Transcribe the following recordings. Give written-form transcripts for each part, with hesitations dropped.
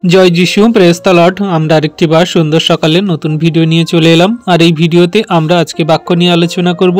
জয় যিশু, praise the Lord. আমরা আরেকটি বার সুন্দর সকালে নতুন ভিডিও নিয়ে চলে এলাম। আর এই ভিডিওতে আমরা আজকে বাক্য নিয়ে আলোচনা করব,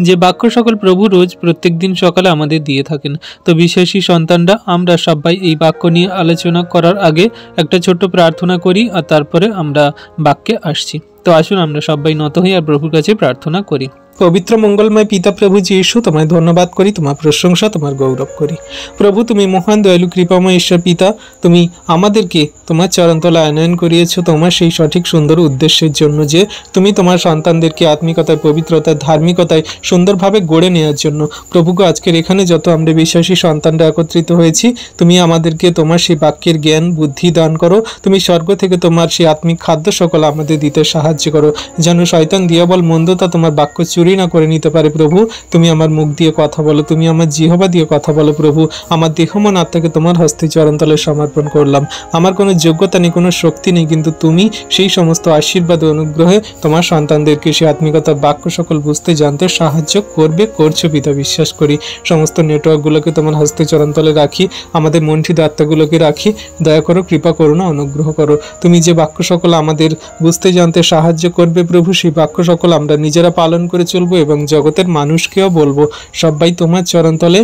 যে বাক্য সকল প্রভু রোজ প্রত্যেক দিন সকালে আমাদের দিয়ে থাকেন। তো বিশ্বাসী সন্তানরা আমরা সবাই এই বাক্য নিয়ে আলোচনা করার আগে একটা ছোট্ট প্রার্থনা করি, আর তারপরে আমরা বাক্যে আসছি। তো আসুন আমরা সবাই নত হই আর প্রভুর কাছে প্রার্থনা করি। পবিত্র মঙ্গলময় পিতা প্রভু যীশু, তোমায় ধন্যবাদ করি, তোমার প্রশংসা, তোমার গৌরব করি। প্রভু, তুমি মহান দয়ালু কৃপাময় ঈশ্বর পিতা, তুমি আমাদেরকে তোমার চরণতলায় আনয়ন করিয়েছো তোমার সেই সঠিক সুন্দর উদ্দেশ্যের জন্য, যে তুমি তোমার সন্তানদেরকে আত্মিকতায়, পবিত্রতায়, ধার্মিকতায় সুন্দরভাবে গড়ে নেওয়ার জন্য। প্রভুকে আজকের এখানে যত আমরা বিশ্বাসী সন্তানরা একত্রিত হয়েছি, তুমি আমাদেরকে তোমার সেই বাক্যের জ্ঞান বুদ্ধি দান করো। তুমি স্বর্গ থেকে তোমার সেই আত্মিক খাদ্য সকল আমাদের দিতে সাহায্য করো, যেন শয়তান দিয়াবল মন্দতা তোমার বাক্য চুরি না করে নিতে পারে। প্রভু, তুমি আমার মুখ দিয়ে কথা বলো, তুমি আমার জিহ্বা দিয়ে কথা বলো। প্রভু, আমার দেহ মন আত্মাকে তোমার হস্তে চরণতলে সমর্পণ করলাম। আমার কোনো যোগ্যতা নেই, কোনো শক্তি নেই, কিন্তু তুমি সেই সমস্ত আশীর্বাদ ও অনুগ্রহে তোমার সন্তানদেরকে সেই আত্মিকতার বাক্য সকল বুঝতে জানতে সাহায্য করবে, করছো পিতা, বিশ্বাস করি। সমস্ত নেটওয়ার্কগুলোকে তোমার হস্তে চরণতলে রাখি, আমাদের মন্ঠিত আত্মাগুলোকে রাখি। দয়া করো, কৃপা করো না, অনুগ্রহ করো। তুমি যে বাক্য সকল আমাদের বুঝতে জানতে সাহায্য করবে প্রভু, সেই বাক্য সকল আমরা নিজেরা পালন করে চলবো এবং জগতের মানুষকেও বলবো। সবাই তোমার চরণতলে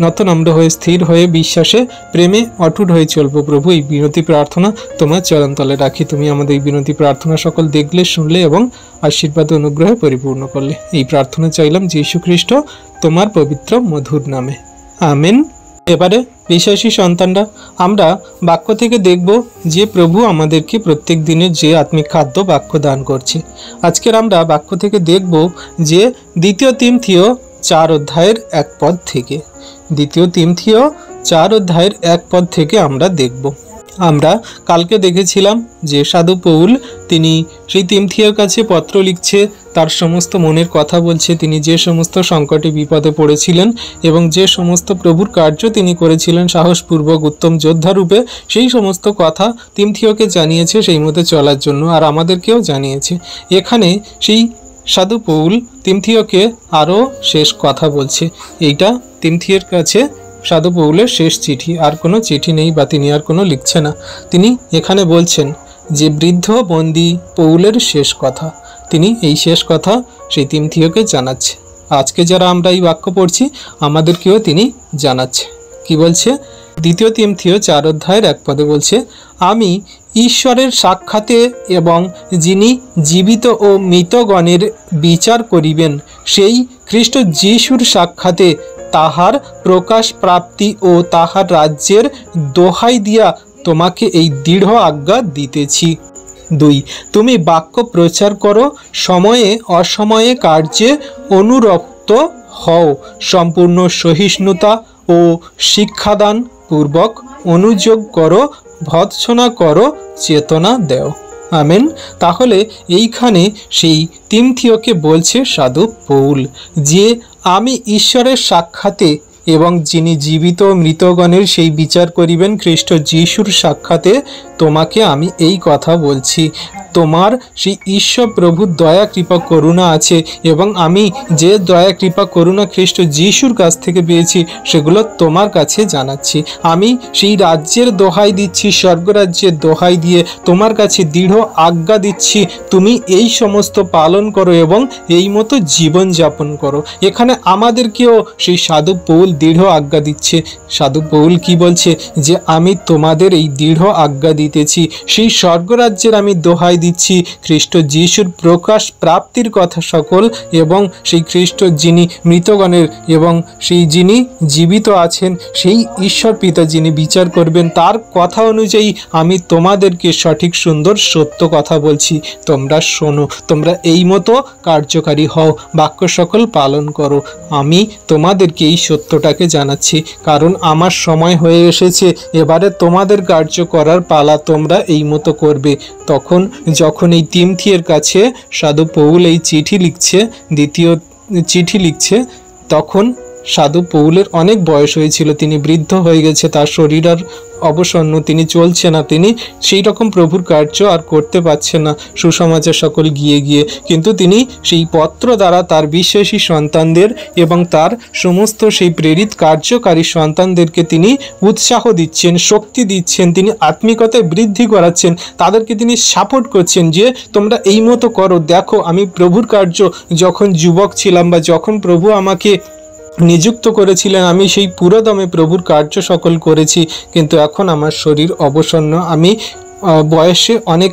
নতনম্র হয়ে, স্থির হয়ে, বিশ্বাসে, প্রেমে অটুট হয়ে চলবো। প্রভু, এই বিনতি প্রার্থনা তোমার চরণতলে রাখি। তুমি আমাদের এই বিনতি প্রার্থনা সকল দেখলে, শুনলে এবং আশীর্বাদ অনুগ্রহে পরিপূর্ণ করলে। এই প্রার্থনা চাইলাম যীশু খ্রিস্ট তোমার পবিত্র মধুর নামে, আমেন। এবারে বিশ্বাসী সন্তানরা আমরা বাক্য থেকে দেখব যে প্রভু আমাদেরকে প্রত্যেক দিনের যে আত্মিক খাদ্য বাক্য দান করছে। আজকের আমরা বাক্য থেকে দেখব যে 2 তিমথিও 4 অধ্যায়ের 1 পদ থেকে। 2 তিমথিও 4 অধ্যায়ের 1 পদ থেকে আমরা দেখব। আমরা কালকে দেখেছিলাম যে সাধু পৌল তিনি সেই তিমথিওর কাছে পত্র লিখছে, তার সমস্ত মনের কথা বলছে। তিনি যে সমস্ত সংকটে বিপদে পড়েছিলেন এবং যে সমস্ত প্রভুর কার্য তিনি করেছিলেন সাহসপূর্বক উত্তম যোদ্ধা রূপে, সেই সমস্ত কথা তিমথিওকে জানিয়েছে সেই মতো চলার জন্য, আর আমাদেরকেও জানিয়েছে। এখানে সেই সাধু পৌল তিমথিওকে আরও শেষ কথা বলছে। এইটা তিমথিওর কাছে সাধু পৌলের শেষ চিঠি, আর কোনো চিঠি নেই বা তিনি আর কোনো লিখছে না। তিনি এখানে বলছেন যে বৃদ্ধ বন্দী পৌলের শেষ কথা, তিনি এই শেষ কথা সেই তিমথিওকে জানাচ্ছে। আজকে যারা আমরা এই বাক্য পড়ছি আমাদেরকেও তিনি জানাচ্ছে। কি বলছে? 2 তিমথিও 4 অধ্যায়ের 1 পদে বলছে, আমি ঈশ্বরের সাক্ষাতে এবং যিনি জীবিত ও মৃতগণের বিচার করিবেন, সেই খ্রিস্ট যিশুর সাক্ষাতে তাহার প্রকাশ প্রাপ্তি ও তাহার রাজ্যের দোহাই দিয়া তোমাকে এই দৃঢ় আজ্ঞা দিতেছি। 2 তুমি বাক্য প্রচার করো, সময়ে অসময়ে কার্যে অনুরক্ত হও, সম্পূর্ণ সহিষ্ণুতা ও শিক্ষাদান পূর্বক অনুযোগ করো, ভৎসনা করো, চেতনা দেও। আমেন। তাহলে এইখানে সেই তিমথিওকে বলছে সাধু পৌল যে আমি ঈশ্বরের সাক্ষাতে এবং যিনি জীবিত মৃতগণের সেই বিচার করিবেন খ্রিস্ট যিশুর সাক্ষাতে তোমাকে আমি এই কথা বলছি। তোমার সেই ঈশ্বর প্রভুর দয়া কৃপা করুণা আছে, এবং আমি যে দয়া কৃপা করুণা খ্রিস্ট যিশুর কাছ থেকে পেয়েছি সেগুলো তোমার কাছে জানাচ্ছি। আমি সেই রাজ্যের দোহাই দিচ্ছি, স্বর্গরাজ্যের দোহাই দিয়ে তোমার কাছে দৃঢ় আজ্ঞা দিচ্ছি, তুমি এই সমস্ত পালন করো এবং এই মতো জীবন যাপন করো। এখানে আমাদেরকেও সেই সাধু পৌল দৃঢ় আজ্ঞা দিচ্ছে। সাধু পৌল কি বলছে? যে আমি তোমাদের এই দৃঢ় আজ্ঞা দিতেছি, সেই স্বর্গরাজ্যের আমি দোহাই দিচ্ছি, খ্রিস্ট যিশুর প্রকাশ প্রাপ্তির কথা সকল, এবং সেই খ্রিস্ট যিনি মৃতগণের এবং সেই যিনি জীবিত আছেন, সেই ঈশ্বর পিতা যিনি বিচার করবেন, তার কথা অনুযায়ী আমি তোমাদেরকে সঠিক সুন্দর সত্য কথা বলছি। তোমরা শোনো, তোমরা এই মতো কার্যকারী হও, বাক্য সকল পালন করো। আমি তোমাদেরকে এই সত্যটাকে জানাচ্ছি, কারণ আমার সময় হয়ে এসেছে, এবারে তোমাদের কার্য করার পালা, তোমরা এই মতো করবে। তখন যখন এই তিমথিয়ের কাছে সাধু পৌল এই চিঠি লিখছে, 2 চিঠি লিখছে, তখন সাধু পৌলের অনেক বয়স হয়েছিল, তিনি বৃদ্ধ হয়ে গেছে, তার শরীর আর অবসন্ন, তিনি চলছে না, তিনি সেই রকম প্রভুর কার্য আর করতে পারছেন না সুসমাজের সকল গিয়ে গিয়ে। কিন্তু তিনি সেই পত্র দ্বারা তার বিশ্বাসী সন্তানদের এবং তার সমস্ত সেই প্রেরিত কার্যকারী সন্তানদেরকে তিনি উৎসাহ দিচ্ছেন, শক্তি দিচ্ছেন, তিনি আত্মিকতায় বৃদ্ধি করাচ্ছেন, তাদেরকে তিনি সাপোর্ট করছেন যে তোমরা এই মতো করো। দেখো, আমি প্রভুর কার্য যখন যুবক ছিলাম বা যখন প্রভু আমাকে নিযুক্ত করেছিলেন, আমি সেই পুরোদমে প্রভুর কার্য সকল করেছি, কিন্তু এখন আমার শরীর অবসন্ন, আমি বয়সে অনেক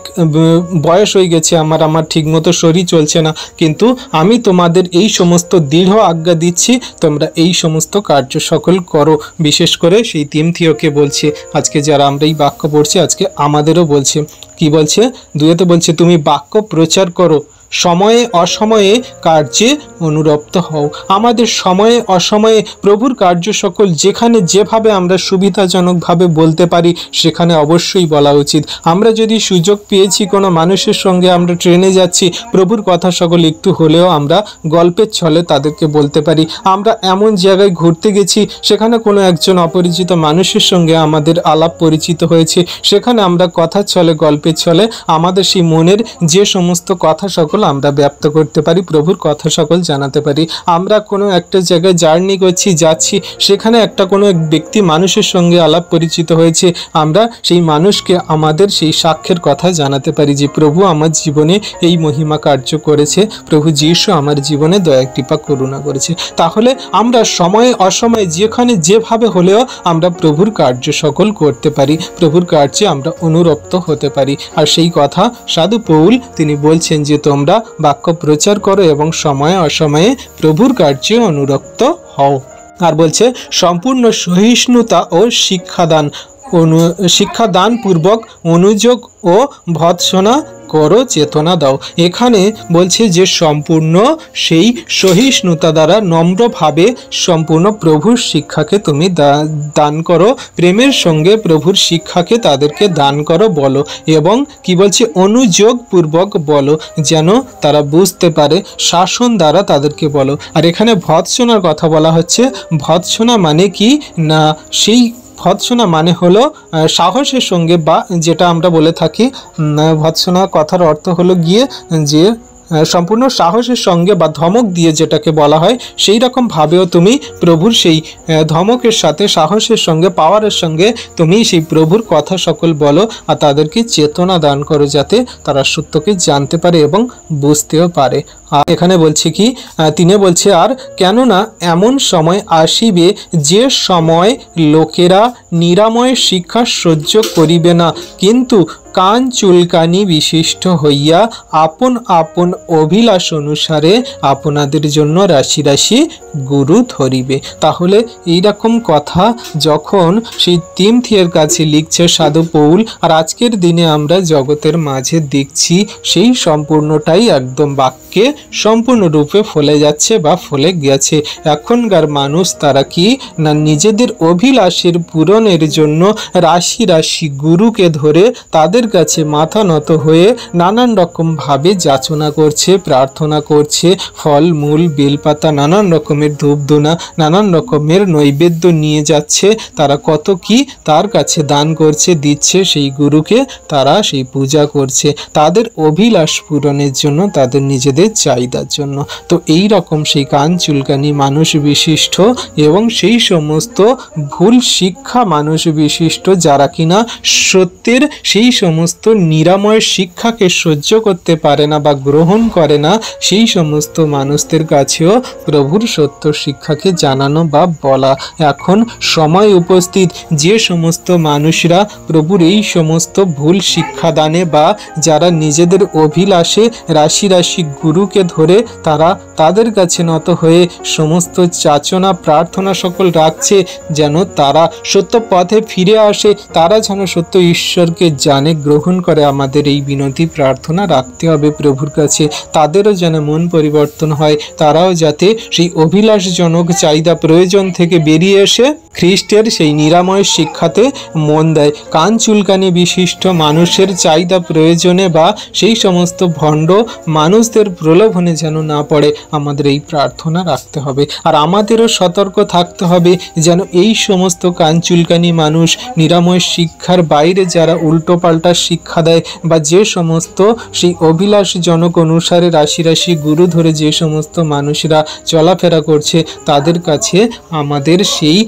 বয়স হয়ে গেছে, আমার ঠিকমতো শরীর চলছে না, কিন্তু আমি তোমাদের এই সমস্ত দৃঢ় আজ্ঞা দিচ্ছি, তোমরা এই সমস্ত কার্য সকল করো। বিশেষ করে সেই তিমথিওকে বলছে, আজকে যারা আমরা এই বাক্য পড়ছি আজকে আমাদেরও বলছে। কি বলছে? 2 বলছে, তুমি বাক্য প্রচার করো, সময়ে অসময়ে কার্যে অনুরক্ত হও। আমাদের সময়ে অসময়ে প্রভুর কার্য সকল যেখানে যেভাবে আমরা সুবিধাজনকভাবে বলতে পারি সেখানে অবশ্যই বলা উচিত। আমরা যদি সুযোগ পেয়েছি কোনো মানুষের সঙ্গে, আমরা ট্রেনে যাচ্ছি, প্রভুর কথা সকল একটু হলেও আমরা গল্পের ছলে তাদেরকে বলতে পারি। আমরা এমন জায়গায় ঘুরতে গেছি, সেখানে কোনো একজন অপরিচিত মানুষের সঙ্গে আমাদের আলাপ পরিচিত হয়েছে, সেখানে আমরা কথার ছলে গল্পের ছলে আমাদের সেই মনের যে সমস্ত কথা সকল আমরা ব্যক্ত করতে পারি, প্রভুর কথা সকল জানাতে পারি। আমরা কোনো একটা জায়গায় জার্নি করছি, যাচ্ছি, সেখানে একটা কোনো এক ব্যক্তি মানুষের সঙ্গে আলাপ পরিচিত হয়েছে, আমরা সেই মানুষকে আমাদের সেই সাক্ষ্যের কথা জানাতে পারি যে প্রভু আমার জীবনে এই মহিমা কার্য করেছে, প্রভু যীশু আমার জীবনে দয়া কৃপা করুণা করেছে। তাহলে আমরা সময়ে অসময়ে যেখানে যেভাবে হলেও আমরা প্রভুর কার্য সকল করতে পারি, প্রভুর কার্যে আমরা অনুরক্ত হতে পারি। আর সেই কথা সাধু পৌল তিনি বলছেন যে তোমরা বাক্য প্রচার করো এবং সময়ে অসময়ে প্রভুর কার্যে অনুরক্ত হও। আর বলছে সম্পূর্ণ সহিষ্ণুতা ও শিক্ষাদান পূর্বক অনুযোগ ও ভৎসনা করো, চেতনা দাও। এখানে বলছে যে সম্পূর্ণ সেই সহিষ্ণুতা দ্বারা নম্রভাবে সম্পূর্ণ প্রভুর শিক্ষাকে তুমি দান করো, প্রেমের সঙ্গে প্রভুর শিক্ষাকে তাদেরকে দান করো বলো, এবং কি বলছে অনুযোগ পূর্বক বলো, যেন তারা বুঝতে পারে, শাসন দ্বারা তাদেরকে বলো। আর এখানে ভৎসনার কথা বলা হচ্ছে। ভৎসনা মানে কি না, সেই ভৎসনা মানে হলো সাহসের সঙ্গে, বা যেটা আমরা বলে থাকি ভৎসনা কথার অর্থ হলো গিয়ে যে সম্পূর্ণ সাহসের সঙ্গে বা ধমক দিয়ে যেটাকে বলা হয়, সেই রকম ভাবেও তুমি প্রভুর সেই ধমকের সাথে সাহসের সঙ্গে পাওয়ারের সঙ্গে তুমি সেই প্রভুর কথা সকল বলো, আর তাদেরকে চেতনা দান করো যাতে তারা সত্যকে জানতে পারে এবং বুঝতেও পারে। আর এখানে বলছে কি, তিনি বলছে আর কেননা এমন সময় আসিবে যে সময় লোকেরা নিরাময় শিক্ষা সহ্য করিবে না, কিন্তু কান চুলকানি বিশিষ্ট হইয়া আপন আপন অভিলাষ অনুসারে আপনাদের জন্য রাশি রাশি গুরু ধরিবে। তাহলে এইরকম কথা যখন সেই তিমথিয়ের কাছে লিখছে সাধু পৌল, আর আজকের দিনে আমরা জগতের মাঝে দেখছি সেই সম্পূর্ণটাই একদম বাক্যে সম্পূর্ণরূপে ফলে যাচ্ছে বা ফলে গেছে। এখনকার মানুষ তারা কি না নিজেদের অভিলাষের পূরণের জন্য রাশি রাশি গুরুকে ধরে তাদের কাছে মাথা নত হয়ে নানান রকম ভাবে যাচনা করছে, প্রার্থনা করছে, ফল মূল বেলপাতা নানান রকমের ধূপধুনা নানান রকমের নৈবেদ্য নিয়ে যাচ্ছে, তারা কত কি তার কাছে দান করছে, দিচ্ছে সেই গুরুকে, তারা সেই পূজা করছে তাদের অভিলাষ পূরণের জন্য, তাদের নিজেদের চাহিদার জন্য। তো এই রকম সেই কান চুলকানি মানুষ বিশিষ্ট এবং সেই সমস্ত ভুল শিক্ষা মানুষ বিশিষ্ট যারা কিনা সত্যের সেই সমস্ত নিরাময় শিক্ষাকে সহ্য করতে পারে না বা গ্রহণ করে না, সেই সমস্ত মানুষদের কাছেও প্রভুর সত্য শিক্ষাকে জানানো বা বলা। এখন সময় উপস্থিত যে সমস্ত মানুষরা প্রভুর এই সমস্ত ভুল শিক্ষাদানে বা যারা নিজেদের অভিলাষে রাশি রাশি গুরুকে ধরে তারা তাদের কাছে নত হয়ে সমস্ত যাচনা প্রার্থনা সকল রাখছে যেন তারা সত্য পথে ফিরে আসে, তারা যেন সত্য ঈশ্বরকে জানে, গ্রহণ করে, আমাদের এই বিনতি প্রার্থনা রাখতে হবে প্রভুর কাছে। তাদেরও যেন মন পরিবর্তন হয়, তারাও যাতে সেই অভিলাষজনক চাহিদা প্রয়োজন থেকে বেরিয়ে এসে খ্রিস্টের সেই নিরাময় শিক্ষাতে মন দেয়। কান চুলকানি বিশিষ্ট মানুষের চাহিদা প্রয়োজনে বা সেই সমস্ত ভণ্ড মানুষদের প্রলোভনে যেন না পড়ে, আমাদের এই প্রার্থনা রাখতে হবে। আর আমাদেরও সতর্ক থাকতে হবে যেন এই সমস্ত কান চুলকানি মানুষ, নিরাময় শিক্ষার বাইরে যারা উল্টোপাল্টা শিক্ষা দেয় বা যে সমস্ত সেই অভিলাষজনক অনুসারে রাশি রাশি গুরু ধরে যে সমস্ত মানুষরা চলাফেরা করছে, তাদের কাছে আমাদের সেই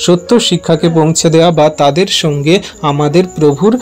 সত্য শিক্ষাকে পৌঁছে দেওয়া বা তাদের সঙ্গে আমাদের প্রভুর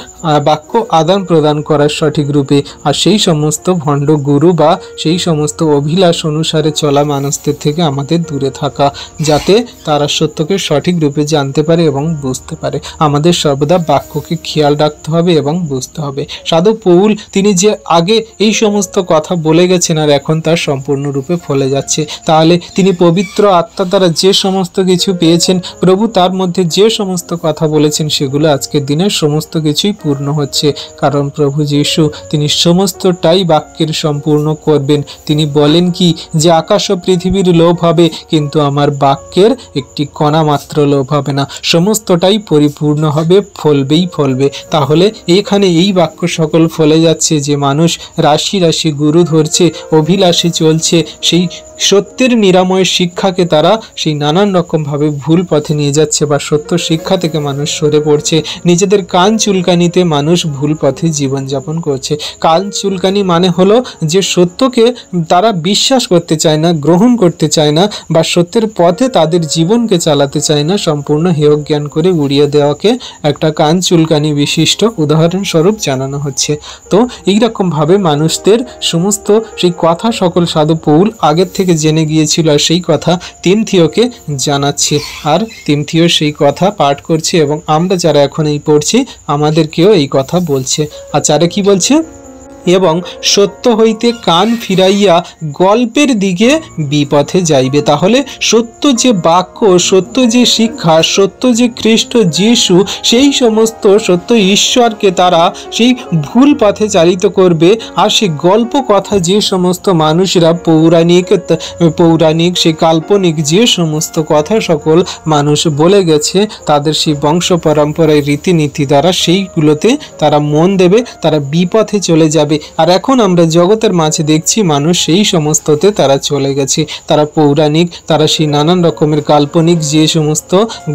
বাক্য আদান প্রদান করার সঠিক রূপে। আর সেই সমস্ত ভণ্ড গুরু বা সেই সমস্ত অভিলাষ অনুসারে চলা মানুষদের থেকে আমাদের দূরে থাকা, যাতে তারা সত্যকে সঠিক রূপে জানতে পারে এবং বুঝতে পারে। আমাদের সর্বদা বাক্যকে খেয়াল রাখতে হবে এবং বুঝতে হবে। সাধু পৌল তিনি যে আগে এই সমস্ত কথা বলে গেছেন আর এখন তার সম্পূর্ণরূপে ফলে যাচ্ছে, তাহলে তিনি পবিত্র আত্মা দ্বারা যে সমস্ত কিছু পেয়েছেন, প্রভু তার মধ্যে যে সমস্ত কথা বলেছেন, সেগুলো আজকের দিনে সমস্ত কিছুই পূর্ণ হচ্ছে। কারণ প্রভু যীশু তিনি সমস্তটাই বাক্যের সম্পূর্ণ করবেন। তিনি বলেন কি যে আকাশ ও পৃথিবীর লোভ হবে, কিন্তু আমার বাক্যের একটি কণা মাত্র লোভ হবে না, সমস্তটাই পরিপূর্ণ হবে, ফলবেই ফলবে। তাহলে এখানে এই বাক্য সকল ফলে যাচ্ছে যে মানুষ রাশি রাশি গুরু ধরছে, অভিলাষে চলছে, সেই সত্যের নিরাময় শিক্ষাকে তারা সেই নানান রকমভাবে ভুল পথে নিয়ে যাচ্ছে বা সত্য শিক্ষা থেকে মানুষ সরে পড়ছে। নিজেদের কান চুলকানিতে মানুষ ভুল পথে জীবনযাপন করছে। কান চুলকানি মানে হলো যে সত্যকে তারা বিশ্বাস করতে চায় না, গ্রহণ করতে চায় না বা সত্যের পথে তাদের জীবনকে চালাতে চায় না, সম্পূর্ণ হেয় জ্ঞান করে উড়িয়ে দেওয়াকে একটা কান চুলকানি বিশিষ্ট উদাহরণস্বরূপ জানানো হচ্ছে। তো এইরকমভাবে মানুষদের সমস্ত সেই কথা সকল সাধু পৌল আগের থেকে জেনে গিয়েছিল, আর সেই কথা তিমথিওকে জানাচ্ছে, আর তিমথিও সেই কথা পাঠ করছে এবং আমরা যারা এখন এই পড়ছি আমাদেরকেও এই কথা বলছে। আর যারা কি বলছে, এবং সত্য হইতে কান ফিরাইয়া গল্পের দিকে বিপথে যাইবে। তাহলে সত্য যে বাক্য, সত্য যে শিক্ষা, সত্য যে খ্রিস্ট যীশু, সেই সমস্ত সত্য ঈশ্বরকে তারা সেই ভুল পথে চালিত করবে। আর সেই গল্প কথা যে সমস্ত মানুষরা পৌরাণিক সেই কাল্পনিক যে সমস্ত কথা সকল মানুষ বলে গেছে, তাদের সেই বংশ পরম্পরায় রীতিনীতি দ্বারা সেইগুলোতে তারা মন দেবে, তারা বিপথে চলে যাবে। আর এখন আমরা জগতের মাঝে দেখছি মানুষ সেই সমস্ততে তারা চলে গেছে। তারা পৌরাণিক, তারা সেই নানান রকমের কাল্পনিক যে সমস্ত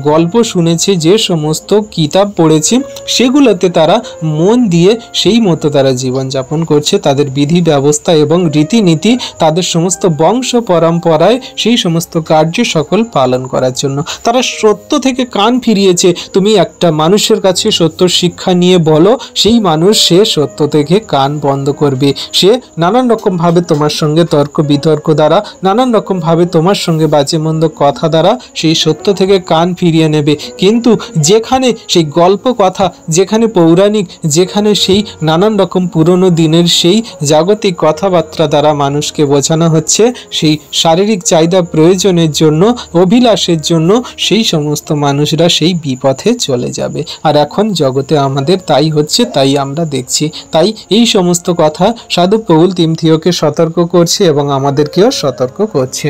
গল্প শুনেছে, যে সমস্ত কিতাব পড়েছে, সেগুলোতে তারা মন দিয়ে সেই মতো তারা জীবনযাপন করছে। তাদের বিধি ব্যবস্থা এবং রীতিনীতি, তাদের সমস্ত বংশ পরম্পরায় সেই সমস্ত কার্য সকল পালন করার জন্য তারা সত্য থেকে কান ফিরিয়েছে। তুমি একটা মানুষের কাছে সত্য শিক্ষা নিয়ে বলো, সেই মানুষ সে সত্য থেকে কান বন্ধ করবে। সে নানান রকম ভাবে তোমার সঙ্গে তর্ক বিতর্ক দ্বারা, নানান রকম ভাবে তোমার সঙ্গে বাজে মন্দ কথা দ্বারা সেই সত্য থেকে কান ফিরিয়ে নেবে। কিন্তু যেখানে সেই গল্প কথা, যেখানে পৌরাণিক, যেখানে সেই নানান রকম পুরনো দিনের সেই জাগতিক কথাবার্তা দ্বারা মানুষকে বোঝানো হচ্ছে সেই শারীরিক চাহিদা প্রয়োজনের জন্য, অভিলাষের জন্য, সেই সমস্ত মানুষরা সেই বিপথে চলে যাবে। আর এখন জগতে আমাদের তাই হচ্ছে, তাই আমরা দেখছি। তাই এই সমস্ত কথা সাধু পৌল তিমথিওকে সতর্ক করছে এবং আমাদেরকেও সতর্ক করছে।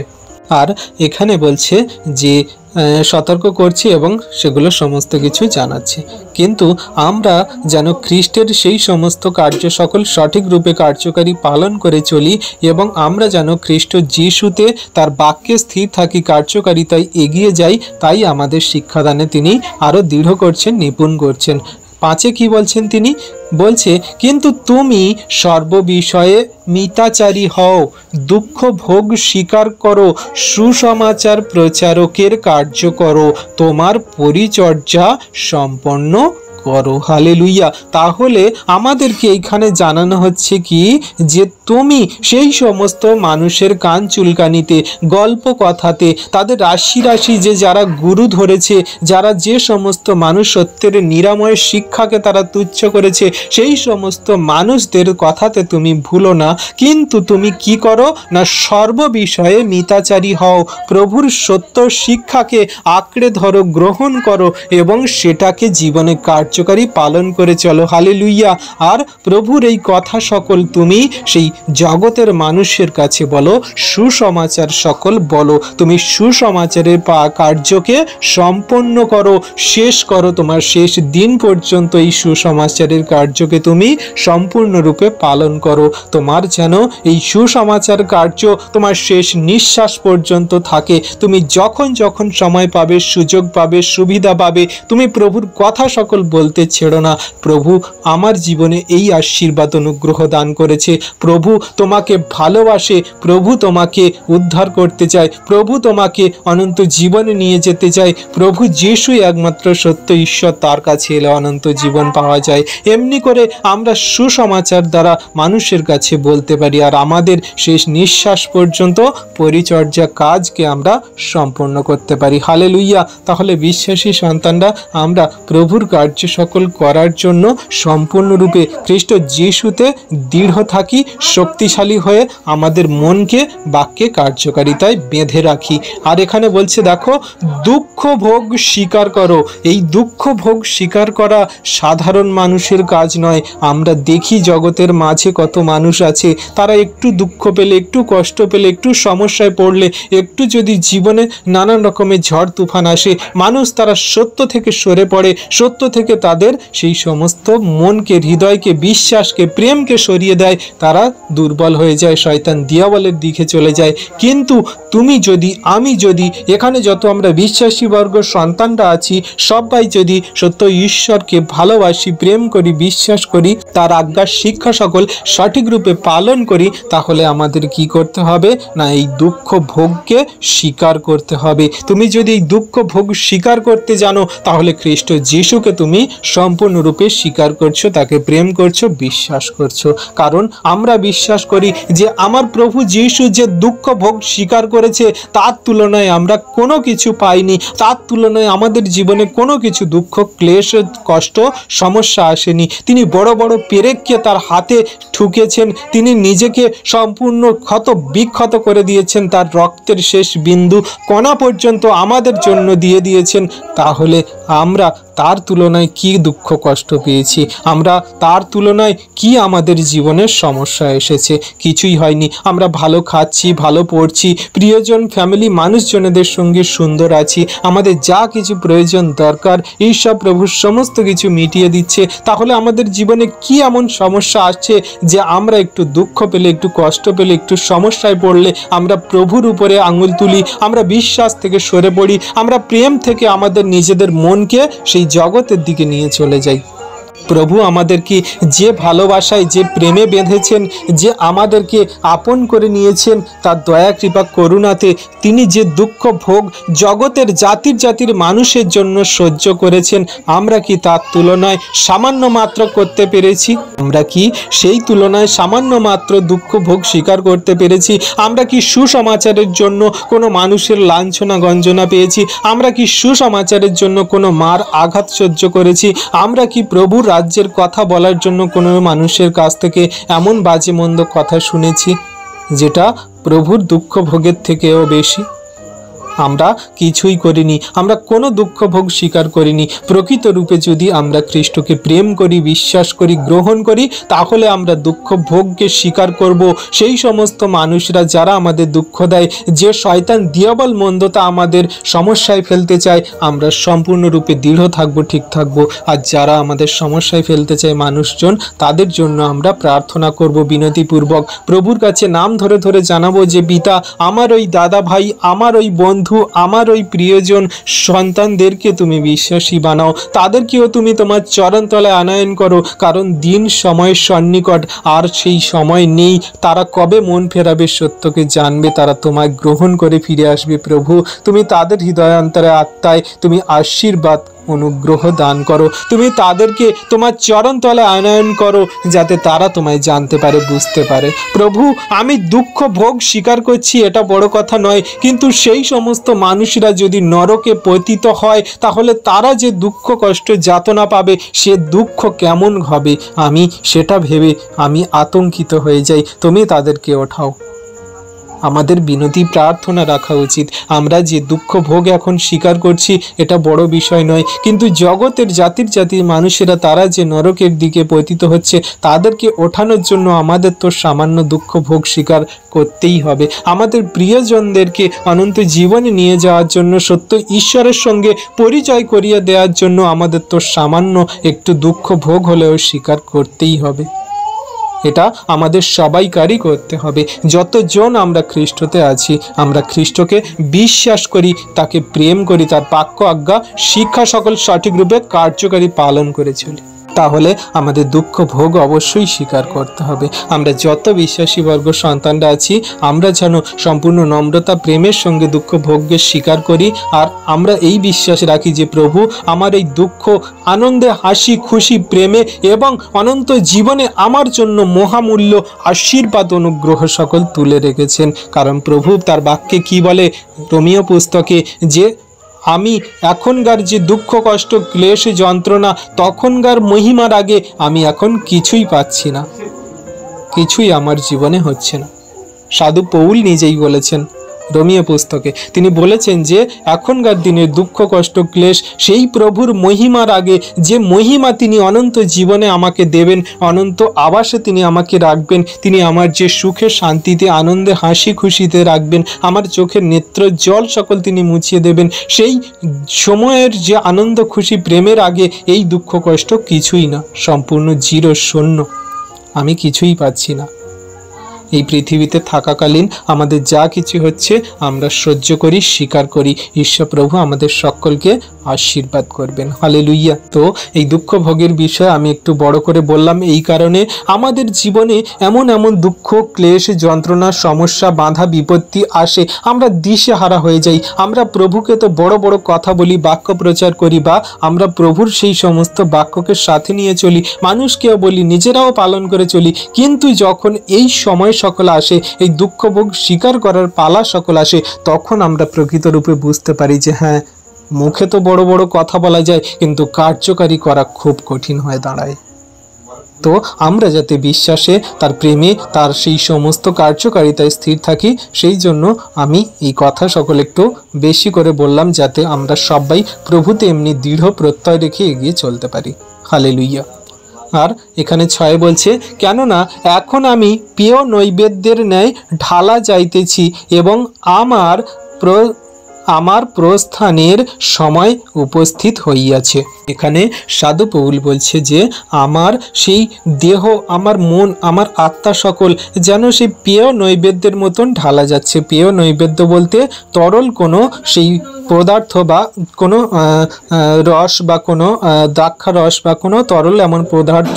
আর এখানে বলছে যে সতর্ক করছে এবং সেগুলো সমস্ত কিছু জানাচ্ছে। কিন্তু আমরা যেন খ্রিস্টের সেই সমস্ত কার্য সকল সঠিক রূপে কার্যকারী পালন করে চলি এবং আমরা যেন খ্রিস্ট যিশুতে তার বাক্যে স্থির থাকি, কার্যকারিতায় এগিয়ে যাই, তাই আমাদের শিক্ষাদানে তিনি আরও দৃঢ় করছেন, নিপুণ করছেন। 5 কি বলছেন তিনি? বলছে, কিন্তু তুমি সর্ববিষয়ে মিতাচারী হও, দুঃখ ভোগ স্বীকার করো, সুসমাচার প্রচারকের কার্য করো, তোমার পরিচর্যা সম্পন্ন করো। হালেলুইয়া। তাহলে আমাদেরকে এইখানে জানানো হচ্ছে কি যে তুমি সেই সমস্ত মানুষের কান চুলকানিতে, গল্প কথাতে, তাদের রাশি রাশি যে যারা গুরু ধরেছে, যারা যে সমস্ত মানুষ সত্যের নিরাময় শিক্ষাকে তারা তুচ্ছ করেছে, সেই সমস্ত মানুষদের কথাতে তুমি ভুলো না। কিন্তু তুমি কি করো না, সর্ববিষয়ে মিতাচারী হও, প্রভুর সত্য শিক্ষাকে আঁকড়ে ধরো, গ্রহণ করো এবং সেটাকে জীবনে কার্য কার্যকারী পালন করে চলো। হালেলুইয়া। আর প্রভুর এই কথা সকল তুমি সেই জগতের মানুষের কাছে বলো, সুসমাচার সকল বলো। তুমি সুসমাচারের কার্যকে সম্পন্ন করো, শেষ করো। তোমার শেষ দিন পর্যন্ত এই সুসমাচারের কার্যকে তুমি সম্পূর্ণরূপে পালন করো। তোমার যেন এই সুসমাচার কার্য তোমার শেষ নিঃশ্বাস পর্যন্ত থাকে। তুমি যখন যখন সময় পাবে, সুযোগ পাবে, সুবিধা পাবে, তুমি প্রভুর কথা সকল বলতে ছেড়ো না। প্রভু আমার জীবনে এই আশীর্বাদ অনুগ্রহ দান করেছে, প্রভু তোমাকে ভালোবাসে, প্রভু তোমাকে উদ্ধার করতে চায়, প্রভু তোমাকে অনন্ত জীবনে নিয়ে যেতে চায়। প্রভু যিশুই একমাত্র সত্য ঈশ্বর, তার কাছে এলে অনন্ত জীবন পাওয়া যায়। এমনি করে আমরা সুসমাচার দ্বারা মানুষের কাছে বলতে পারি, আর আমাদের শেষ নিঃশ্বাস পর্যন্ত পরিচর্যা কাজকে আমরা সম্পন্ন করতে পারি। হালেলুইয়া। তাহলে বিশ্বাসী সন্তানরা আমরা প্রভুর কার্য সকল করার জন্য সম্পূর্ণরূপে খ্রিস্ট যিশুতে দৃঢ় থাকি, শক্তিশালী হয়ে আমাদের মনকে বাক্যে কার্যকারিতায় বেঁধে রাখি। আর এখানে বলছে দেখো, দুঃখ ভোগ স্বীকার করো। এই দুঃখ ভোগ স্বীকার করা সাধারণ মানুষের কাজ নয়। আমরা দেখি জগতের মাঝে কত মানুষ আছে, তারা একটু দুঃখ পেলে, একটু কষ্ট পেলে, একটু সমস্যায় পড়লে, একটু যদি জীবনে নানান রকমের ঝড় তুফান আসে, মানুষ তারা সত্য থেকে সরে পড়ে, সত্য থেকে তাদের সেই সমস্ত মনকে, হৃদয়কে, বিশ্বাসকে, প্রেমকে সরিয়ে দেয়। তারা দুর্বল হয়ে যায়, শয়তান দিয়াবলের দিকে চলে যায়। কিন্তু তুমি যদি, আমি যদি, এখানে যত আমরা বিশ্বাসী বর্গ সন্তানরা আছি, সবাই যদি সত্য ঈশ্বরকে ভালোবাসি, প্রেম করি, বিশ্বাস করি, তার আজ্ঞার শিক্ষা সকল সঠিক রূপে পালন করি, তাহলে আমাদের কি করতে হবে না, এই দুঃখ ভোগকে স্বীকার করতে হবে। তুমি যদি এই দুঃখ ভোগ স্বীকার করতে জানো, তাহলে খ্রিস্ট যিশুকে তুমি সম্পূর্ণরূপে স্বীকার করছো, তাকে প্রেম করছো, বিশ্বাস করছো। কারণ আমরা বিশ্বাস করি যে আমার প্রভু যিশু যে দুঃখ ভোগ স্বীকার করেছে, তার তুলনায় আমরা কোনো কিছু পাইনি, তার তুলনায় আমাদের জীবনে কোনো কিছু দুঃখ, ক্লেশ, কষ্ট, সমস্যা আসেনি। তিনি বড় বড় পেরেককে তার হাতে ঠুকেছেন, তিনি নিজেকে সম্পূর্ণ ক্ষত বিক্ষত করে দিয়েছেন, তার রক্তের শেষ বিন্দু কণা পর্যন্ত আমাদের জন্য দিয়ে দিয়েছেন। তাহলে আমরা তার তুলনায় কি দুঃখ কষ্ট পেয়েছি, আমরা তার তুলনায় কি আমাদের জীবনের সমস্যা এসেছে? কিছুই হয়নি। আমরা ভালো খাচ্ছি, ভালো পড়ছি, প্রিয়জন, ফ্যামিলি, মানুষজনদের সঙ্গে সুন্দর আছি, আমাদের যা কিছু প্রয়োজন দরকার ঈশ্বর প্রভু সমস্ত কিছু মিটিয়ে দিচ্ছে। তাহলে আমাদের জীবনে কি এমন সমস্যা আসছে যে আমরা একটু দুঃখ পেলে, একটু কষ্ট পেলে, একটু সমস্যায় পড়লে আমরা প্রভুর উপরে আঙুল তুলি, আমরা বিশ্বাস থেকে সরে পড়ি, আমরা প্রেম থেকে আমাদের নিজেদের মনকে সেই জগতের দিকে নিয়ে চলে যাই? প্রভু আমাদেরকে যে ভালোবাসায়, যে প্রেমে বেঁধেছেন, যে আমাদেরকে আপন করে নিয়েছেন, তার দয়া কৃপা করুণাতে তিনি যে দুঃখ ভোগ জগতের জাতির জাতির মানুষের জন্য সহ্য করেছেন, আমরা কি তার তুলনায় সামান্য মাত্র করতে পেরেছি? আমরা কি সেই তুলনায় সামান্য মাত্র দুঃখ ভোগ স্বীকার করতে পেরেছি? আমরা কি সুসমাচারের জন্য কোনো মানুষের লাঞ্ছনা গঞ্জনা পেয়েছি? আমরা কি সুসমাচারের জন্য কোনো মার আঘাত সহ্য করেছি? আমরা কি প্রভুর রাজ্যের কথা বলার জন্য কোনো মানুষের কাছ থেকে এমন বাজে মন্দ কথা শুনেছি যেটা প্রভুর দুঃখ ভোগের থেকেও বেশি? আমরা কিছুই করিনি, আমরা কোনো দুঃখ ভোগ স্বীকার করিনি। প্রকৃত রূপে যদি আমরা খ্রিস্টকে প্রেম করি, বিশ্বাস করি, গ্রহণ করি, তাহলে আমরা দুঃখ ভোগকে স্বীকার করব। সেই সমস্ত মানুষরা যারা আমাদের দুঃখ দেয়, যে শয়তান দিয়াবল মন্দতা আমাদের সমস্যায় ফেলতে চায়, আমরা সম্পূর্ণরূপে দৃঢ় থাকব, ঠিক থাকব। আর যারা আমাদের সমস্যায় ফেলতে চায় মানুষজন, তাদের জন্য আমরা প্রার্থনা করব বিনতিপূর্বক, প্রভুর কাছে নাম ধরে ধরে জানাবো যে পিতা, আমার ওই দাদা ভাই, আমার ওই বন্ধু, আমার ওই প্রিয়জন সন্তানদেরকে তুমি বিশ্বাসী বানাও, তাদেরকেও তুমি তোমার চরণতলায় আনয়ন করো। কারণ দিন সময় সন্নিকট, আর সেই সময় নেই। তারা কবে মন ফেরাবে, সত্যকে জানবে, তারা তোমায় গ্রহণ করে ফিরে আসবে। প্রভু তুমি তাদের হৃদয়ান্তরে আত্মায় তুমি আশীর্বাদ অনুগ্রহ দান করো, তুমি তাদেরকে তোমার চরণতলে আনয়ন করো, যাতে তারা তোমায় জানতে পারে, বুঝতে পারে। প্রভু আমি দুঃখ ভোগ স্বীকার করছি, এটা বড় কথা নয়, কিন্তু সেই সমস্ত মানুষরা যদি নরকে পতিত হয়, তাহলে তারা যে দুঃখ কষ্ট যাতনা পাবে, সে দুঃখ কেমন হবে আমি সেটা ভেবে আমি আতঙ্কিত হয়ে যাই। তুমি তাদেরকে ওঠাও। আমাদের বিনতি প্রার্থনা রাখা উচিত। আমরা যে দুঃখ ভোগ এখন স্বীকার করছি এটা বড় বিষয় নয়, কিন্তু জগতের জাতির মানুষেরা তারা যে নরকের দিকে পতিত হচ্ছে তাদেরকে ওঠানোর জন্য আমাদের তো সামান্য দুঃখ ভোগ স্বীকার করতেই হবে। আমাদের প্রিয়জনদেরকে অনন্ত জীবনে নিয়ে যাওয়ার জন্য, সত্য ঈশ্বরের সঙ্গে পরিচয় করিয়ে দেওয়ার জন্য আমাদের তো সামান্য একটু দুঃখ ভোগ হলেও স্বীকার করতেই হবে। এটা আমাদের সবাইকারই করতে হবে। যতজন আমরা খ্রিস্টতে আছি, আমরা খ্রিস্টকে বিশ্বাস করি, তাকে প্রেম করি, তার বাক্য আজ্ঞা শিক্ষা সকল সঠিক রূপে কার্যকারী পালন করে চলি, তাহলে আমাদের দুঃখ ভোগ অবশ্যই স্বীকার করতে হবে। আমরা যত বিশ্বাসী বর্গ সন্তানরা আছি, আমরা যেন সম্পূর্ণ নম্রতা প্রেমের সঙ্গে দুঃখ ভোগকে স্বীকার করি। আর আমরা এই বিশ্বাস রাখি যে প্রভু আমার এই দুঃখ আনন্দে, হাসি খুশি, প্রেমে এবং অনন্ত জীবনে আমার জন্য মহামূল্য আশীর্বাদ অনুগ্রহ সকল তুলে রেখেছেন। কারণ প্রভু তার বাক্যে কি বলে রোমীয় পুস্তকে, যে আমি এখনকার যে দুঃখ কষ্ট ক্লেশ যন্ত্রণা তখনকার মহিমার আগে আমি এখন কিছুই পাচ্ছি না, কিছুই আমার জীবনে হচ্ছে না। সাধু পৌল নিজেই বলেছেন রোমীয় পুস্তকে, তিনি বলেছেন যে এখনকার দিনের দুঃখ কষ্ট ক্লেশ সেই প্রভুর মহিমার আগে, যে মহিমা তিনি অনন্ত জীবনে আমাকে দেবেন, অনন্ত আবাসে তিনি আমাকে রাখবেন, তিনি আমার যে সুখে শান্তিতে আনন্দে হাসি খুশিতে রাখবেন, আমার চোখের নেত্র জল সকল তিনি মুছিয়ে দেবেন, সেই সময়ের যে আনন্দ খুশি প্রেমের আগে এই দুঃখ কষ্ট কিছুই না, সম্পূর্ণ জিরো, শূন্য, আমি কিছুই পাচ্ছি না। এই পৃথিবীতে থাকাকালীন আমাদের যা কিছু হচ্ছে আমরা সহ্য করি, স্বীকার করি। ঈশ্বর প্রভু আমাদের সকলকে আশীর্বাদ করবেন। হালেলুইয়া। তো এই দুঃখ ভোগের বিষয়ে আমি একটু বড় করে বললাম এই কারণে, আমাদের জীবনে এমন এমন দুঃখ ক্লেশ যন্ত্রণা সমস্যা বাধা বিপত্তি আসে, আমরা দিশেহারা হয়ে যাই। আমরা প্রভুকে তো বড় বড় কথা বলি, বাক্য প্রচার করি, বা আমরা প্রভুর সেই সমস্ত বাক্যকে সাথে নিয়ে চলি, মানুষকেও বলি, নিজেরাও পালন করে চলি। কিন্তু যখন এই সময় সকল আসে, এই দুঃখ ভোগ স্বীকার করার পালা সকল আসে, তখন আমরা প্রকৃত রূপে বুঝতে পারি যে হ্যাঁ, মুখে তো বড় বড় কথা বলা যায়, কিন্তু কার্যকারী করা খুব কঠিন হয়ে দাঁড়ায়। তো আমরা যাতে বিশ্বাসে, তার প্রেমে, তার সেই সমস্ত কার্যকারিতায় স্থির থাকি, সেই জন্য আমি এই কথা সকল একটু বেশি করে বললাম, যাতে আমরা সবাই প্রভুতে এমনি দৃঢ় প্রত্যয় রেখে এগিয়ে চলতে পারি। হালেলুইয়া। আর এখানে 6 বলছে, কেননা এখন আমি পেয় নৈবেদ্যের ন্যায় ঢালা যাইতেছি এবং আমার প্রস্থানের সময় উপস্থিত হইয়াছে। এখানে সাধু পৌল বলছে যে আমার সেই দেহ, আমার মন, আমার আত্মা সকল যেন সেই পেয় নৈবেদ্যের মতন ঢালা যাচ্ছে। পেয় নৈবেদ্য বলতে তরল কোনো সেই পদার্থ বা কোনো রস বা কোনো দ্রাক্ষা রস বা কোনো তরল এমন পদার্থ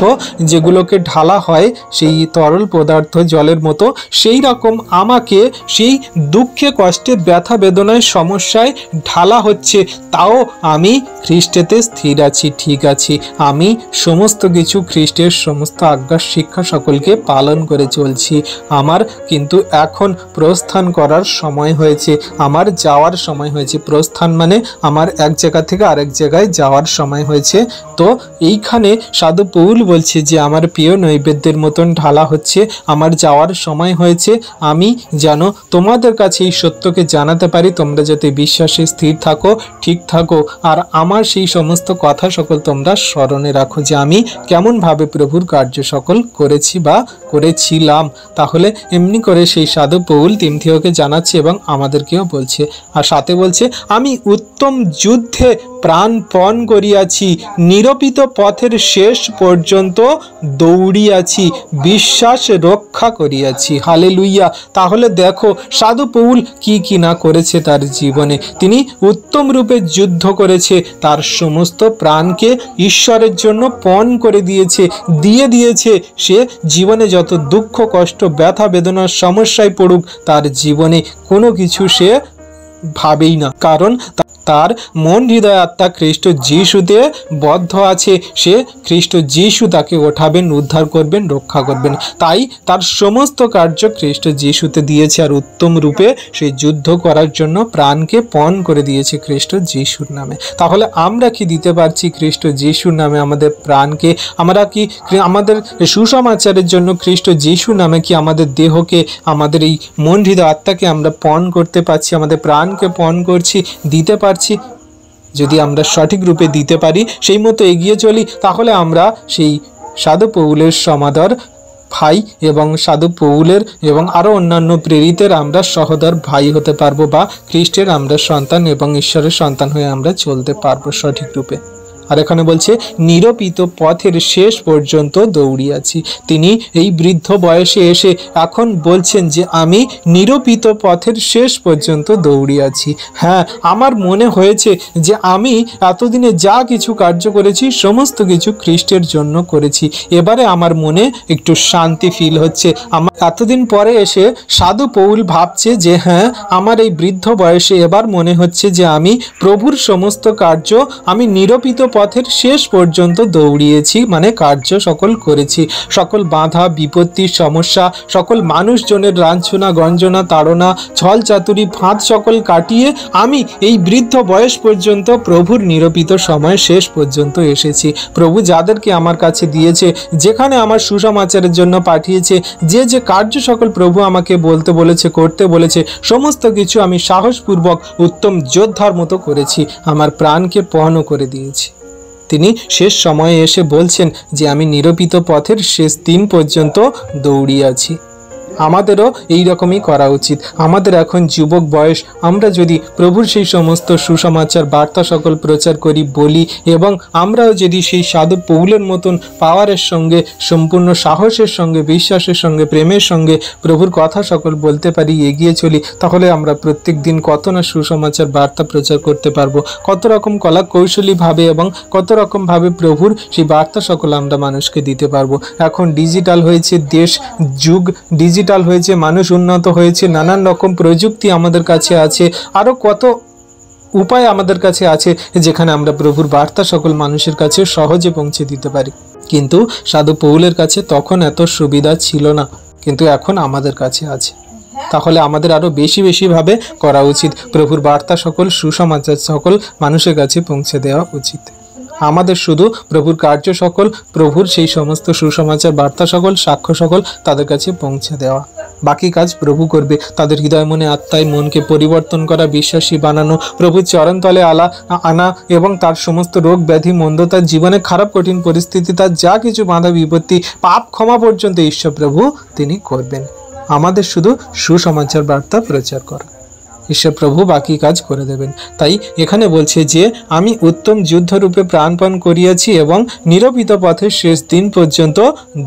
যেগুলোকে ঢালা হয়, সেই তরল পদার্থ জলের মতো, সেই রকম আমাকে সেই দুঃখে কষ্টে ব্যথা বেদনায় সমস্যায় ঢালা হচ্ছে। তাও আমি খ্রিস্টেতে স্থির আছি, ঠিক আছি, আমি সমস্ত কিছু খ্রিস্টের সমস্ত আজ্ঞা শিক্ষা সকলকে পালন করে চলছি। আমার কিন্তু এখন প্রস্থান করার সময় হয়েছে, আমার যাওয়ার সময় হয়েছে। প্রস্থান মানে আমার এক জায়গা থেকে আরেক জায়গায় যাওয়ার সময় হয়েছে। তো এইখানে সাধু পৌল বলছে যে আমার প্রিয় নৈবেদ্যের মতন ঢালা হচ্ছে, আমার যাওয়ার সময় হয়েছে। আমি যেন তোমাদের কাছে এই সত্যকে জানাতে পারি, তোমরা যাতে বিশ্বাসে স্থির থাকো, ঠিক থাকো, আর আমার সেই সমস্ত কথা সকল তোমরা স্মরণে রাখো যে আমি কেমনভাবে প্রভুর কার্য সকল করেছি বা করেছিলাম। তাহলে এমনি করে সেই সাধু পৌল তিমথিওকে জানাচ্ছে এবং আমাদেরকেও বলছে। আর সাথে বলছে, আমি উত্তম যুদ্ধে প্রাণপণ করিয়াছি, নিরূপিত পথের শেষ পর্যন্ত দৌড়িয়াছি, বিশ্বাস রক্ষা করিয়াছি। হালেলুইয়া। তাহলে দেখো সাধু পৌল কি না করেছে তার জীবনে। তিনি উত্তম রূপে যুদ্ধ করেছে, তার সমস্ত প্রাণকে ঈশ্বরের জন্য পণ করে দিয়েছে। সে জীবনে যত দুঃখ কষ্ট ব্যথা বেদনার সমস্যায় পড়ুক, তার জীবনে কোনো কিছু সে ভাবেই না, কারণ তার মন হৃদয় আত্মা খ্রিস্ট যিশুতে বদ্ধ আছে, সে খ্রিস্ট যিশু তাকে ওঠাবেন, উদ্ধার করবেন, রক্ষা করবেন। তাই তার সমস্ত কার্য খ্রিস্ট যিশুতে দিয়েছে, আর উত্তম রূপে সেই যুদ্ধ করার জন্য প্রাণকে পণ করে দিয়েছে খ্রিস্ট যিশুর নামে। তাহলে আমরা কি দিতে পারছি খ্রিস্ট যিশুর নামে আমাদের প্রাণকে? আমরা কি আমাদের সুসমাচারের জন্য খ্রিস্ট যিশুর নামে কি আমাদের দেহকে, আমাদের এই মন হৃদয় আত্মাকে আমরা পণ করতে পারছি, আমাদের প্রাণকে পণ করছি, দিতে পারছি? যদি আমরা সঠিক রূপে দিতে পারি, সেই মতো এগিয়ে চলি, তাহলে আমরা সেই সাধু পৌলের সমাদর ভাই এবং সাধু পৌলের এবং আরও অন্যান্য প্রেরিতের আমরা সহোদর ভাই হতে পারবো, বা খ্রিস্টের আমরা সন্তান এবং ঈশ্বরের সন্তান হয়ে আমরা চলতে পারবো সঠিক রূপে। আর এখানে বলছে নিরূপিত পথের শেষ পর্যন্ত দৌড়িয়াছি। তিনি এই বৃদ্ধ বয়সে এসে এখন বলছেন যে আমি নিরূপিত পথের শেষ পর্যন্ত দৌড়িয়াছি। হ্যাঁ, আমার মনে হয়েছে যে আমি এতদিনে যা কিছু কার্য করেছি সমস্ত কিছু খ্রিস্টের জন্য করেছি। এবারে আমার মনে একটু শান্তি ফিল হচ্ছে। আমার এতদিন পরে এসে সাধু পৌল ভাবছে যে হ্যাঁ, আমার এই বৃদ্ধ বয়সে এবার মনে হচ্ছে যে আমি প্রভুর সমস্ত কার্য আমি নিরূপিত পথের শেষ পর্যন্ত দৌড়িয়েছি, মানে কার্য সকল করেছি। সকল বাধা বিপত্তির সমস্যা, সকল মানুষজনের লাঞ্ছনা গঞ্জনা তাড়না ছল চাতুরি ফাঁদ সকল কাটিয়ে আমি এই বৃদ্ধ বয়স পর্যন্ত প্রভুর নিরূপিত সময় শেষ পর্যন্ত এসেছি। প্রভু যাদেরকে আমার কাছে দিয়েছে, যেখানে আমার সুসমাচারের জন্য পাঠিয়েছে, যে যে কার্য সকল প্রভু আমাকে বলতে বলেছে, করতে বলেছে, সমস্ত কিছু আমি সাহসপূর্বক উত্তম যোদ্ধার মতো করেছি, আমার প্রাণকে পণও করে দিয়েছি। তিনি শেষ সময়ে এসে বলছেন যে আমি নিরূপিত পথের শেষ দিন পর্যন্ত দৌড়িয়েছি। আমাদেরও এই রকমই করা উচিত। আমাদের এখন যুবক বয়স, আমরা যদি প্রভুর সেই সমস্ত সুসমাচার বার্তা সকল প্রচার করি, বলি, এবং আমরাও যদি সেই সাধু পৌলের মতন পাওয়ারের সঙ্গে, সম্পূর্ণ সাহসের সঙ্গে, বিশ্বাসের সঙ্গে, প্রেমের সঙ্গে প্রভুর কথা সকল বলতে পারি, এগিয়ে চলি, তাহলে আমরা প্রত্যেক দিন কত না সুসমাচার বার্তা প্রচার করতে পারবো, কত রকম কলা কৌশলীভাবে এবং কত রকমভাবে প্রভুর সেই বার্তা সকল আমরা মানুষকে দিতে পারবো। এখন ডিজিটাল হয়েছে দেশ, যুগ ডিজিটাল হয়েছে, মানুষ উন্নত হয়েছে, নানান রকম প্রযুক্তি আমাদের কাছে আছে, আরও কত উপায় আমাদের কাছে আছে যেখানে আমরা প্রভুর বার্তা সকল মানুষের কাছে সহজে পৌঁছে দিতে পারি। কিন্তু সাধু পৌলের কাছে তখন এত সুবিধা ছিল না, কিন্তু এখন আমাদের কাছে আছে। তাহলে আমাদের আরও বেশিভাবে করা উচিত, প্রভুর বার্তা সকল সুসমাচার সকল মানুষের কাছে পৌঁছে দেওয়া উচিত। আমাদের শুধু প্রভুর কার্য সকল, প্রভুর সেই সমস্ত সুসমাচার বার্তা সকল, সাক্ষ্য সকল তাদের কাছে পৌঁছে দেওয়া, বাকি কাজ প্রভু করবে। তাদের হৃদয় মনে আত্মায় মনকে পরিবর্তন করা, বিশ্বাসী বানানো, প্রভুর চরণতলে আনা এবং তার সমস্ত রোগ ব্যাধি মন্দতার জীবনে খারাপ কঠিন পরিস্থিতি, তার যা কিছু বাধা বিপত্তি পাপ ক্ষমা পর্যন্ত ঈশ্বর প্রভু তিনি করবেন। আমাদের শুধু সুসমাচার বার্তা প্রচার করা, ঈশ্বর প্রভু বাকি কাজ করে দেবেন। তাই এখানে বলছে যে আমি উত্তম যুদ্ধরূপে প্রাণপণ করিয়াছি এবং নিরূপিত পথের শেষ দিন পর্যন্ত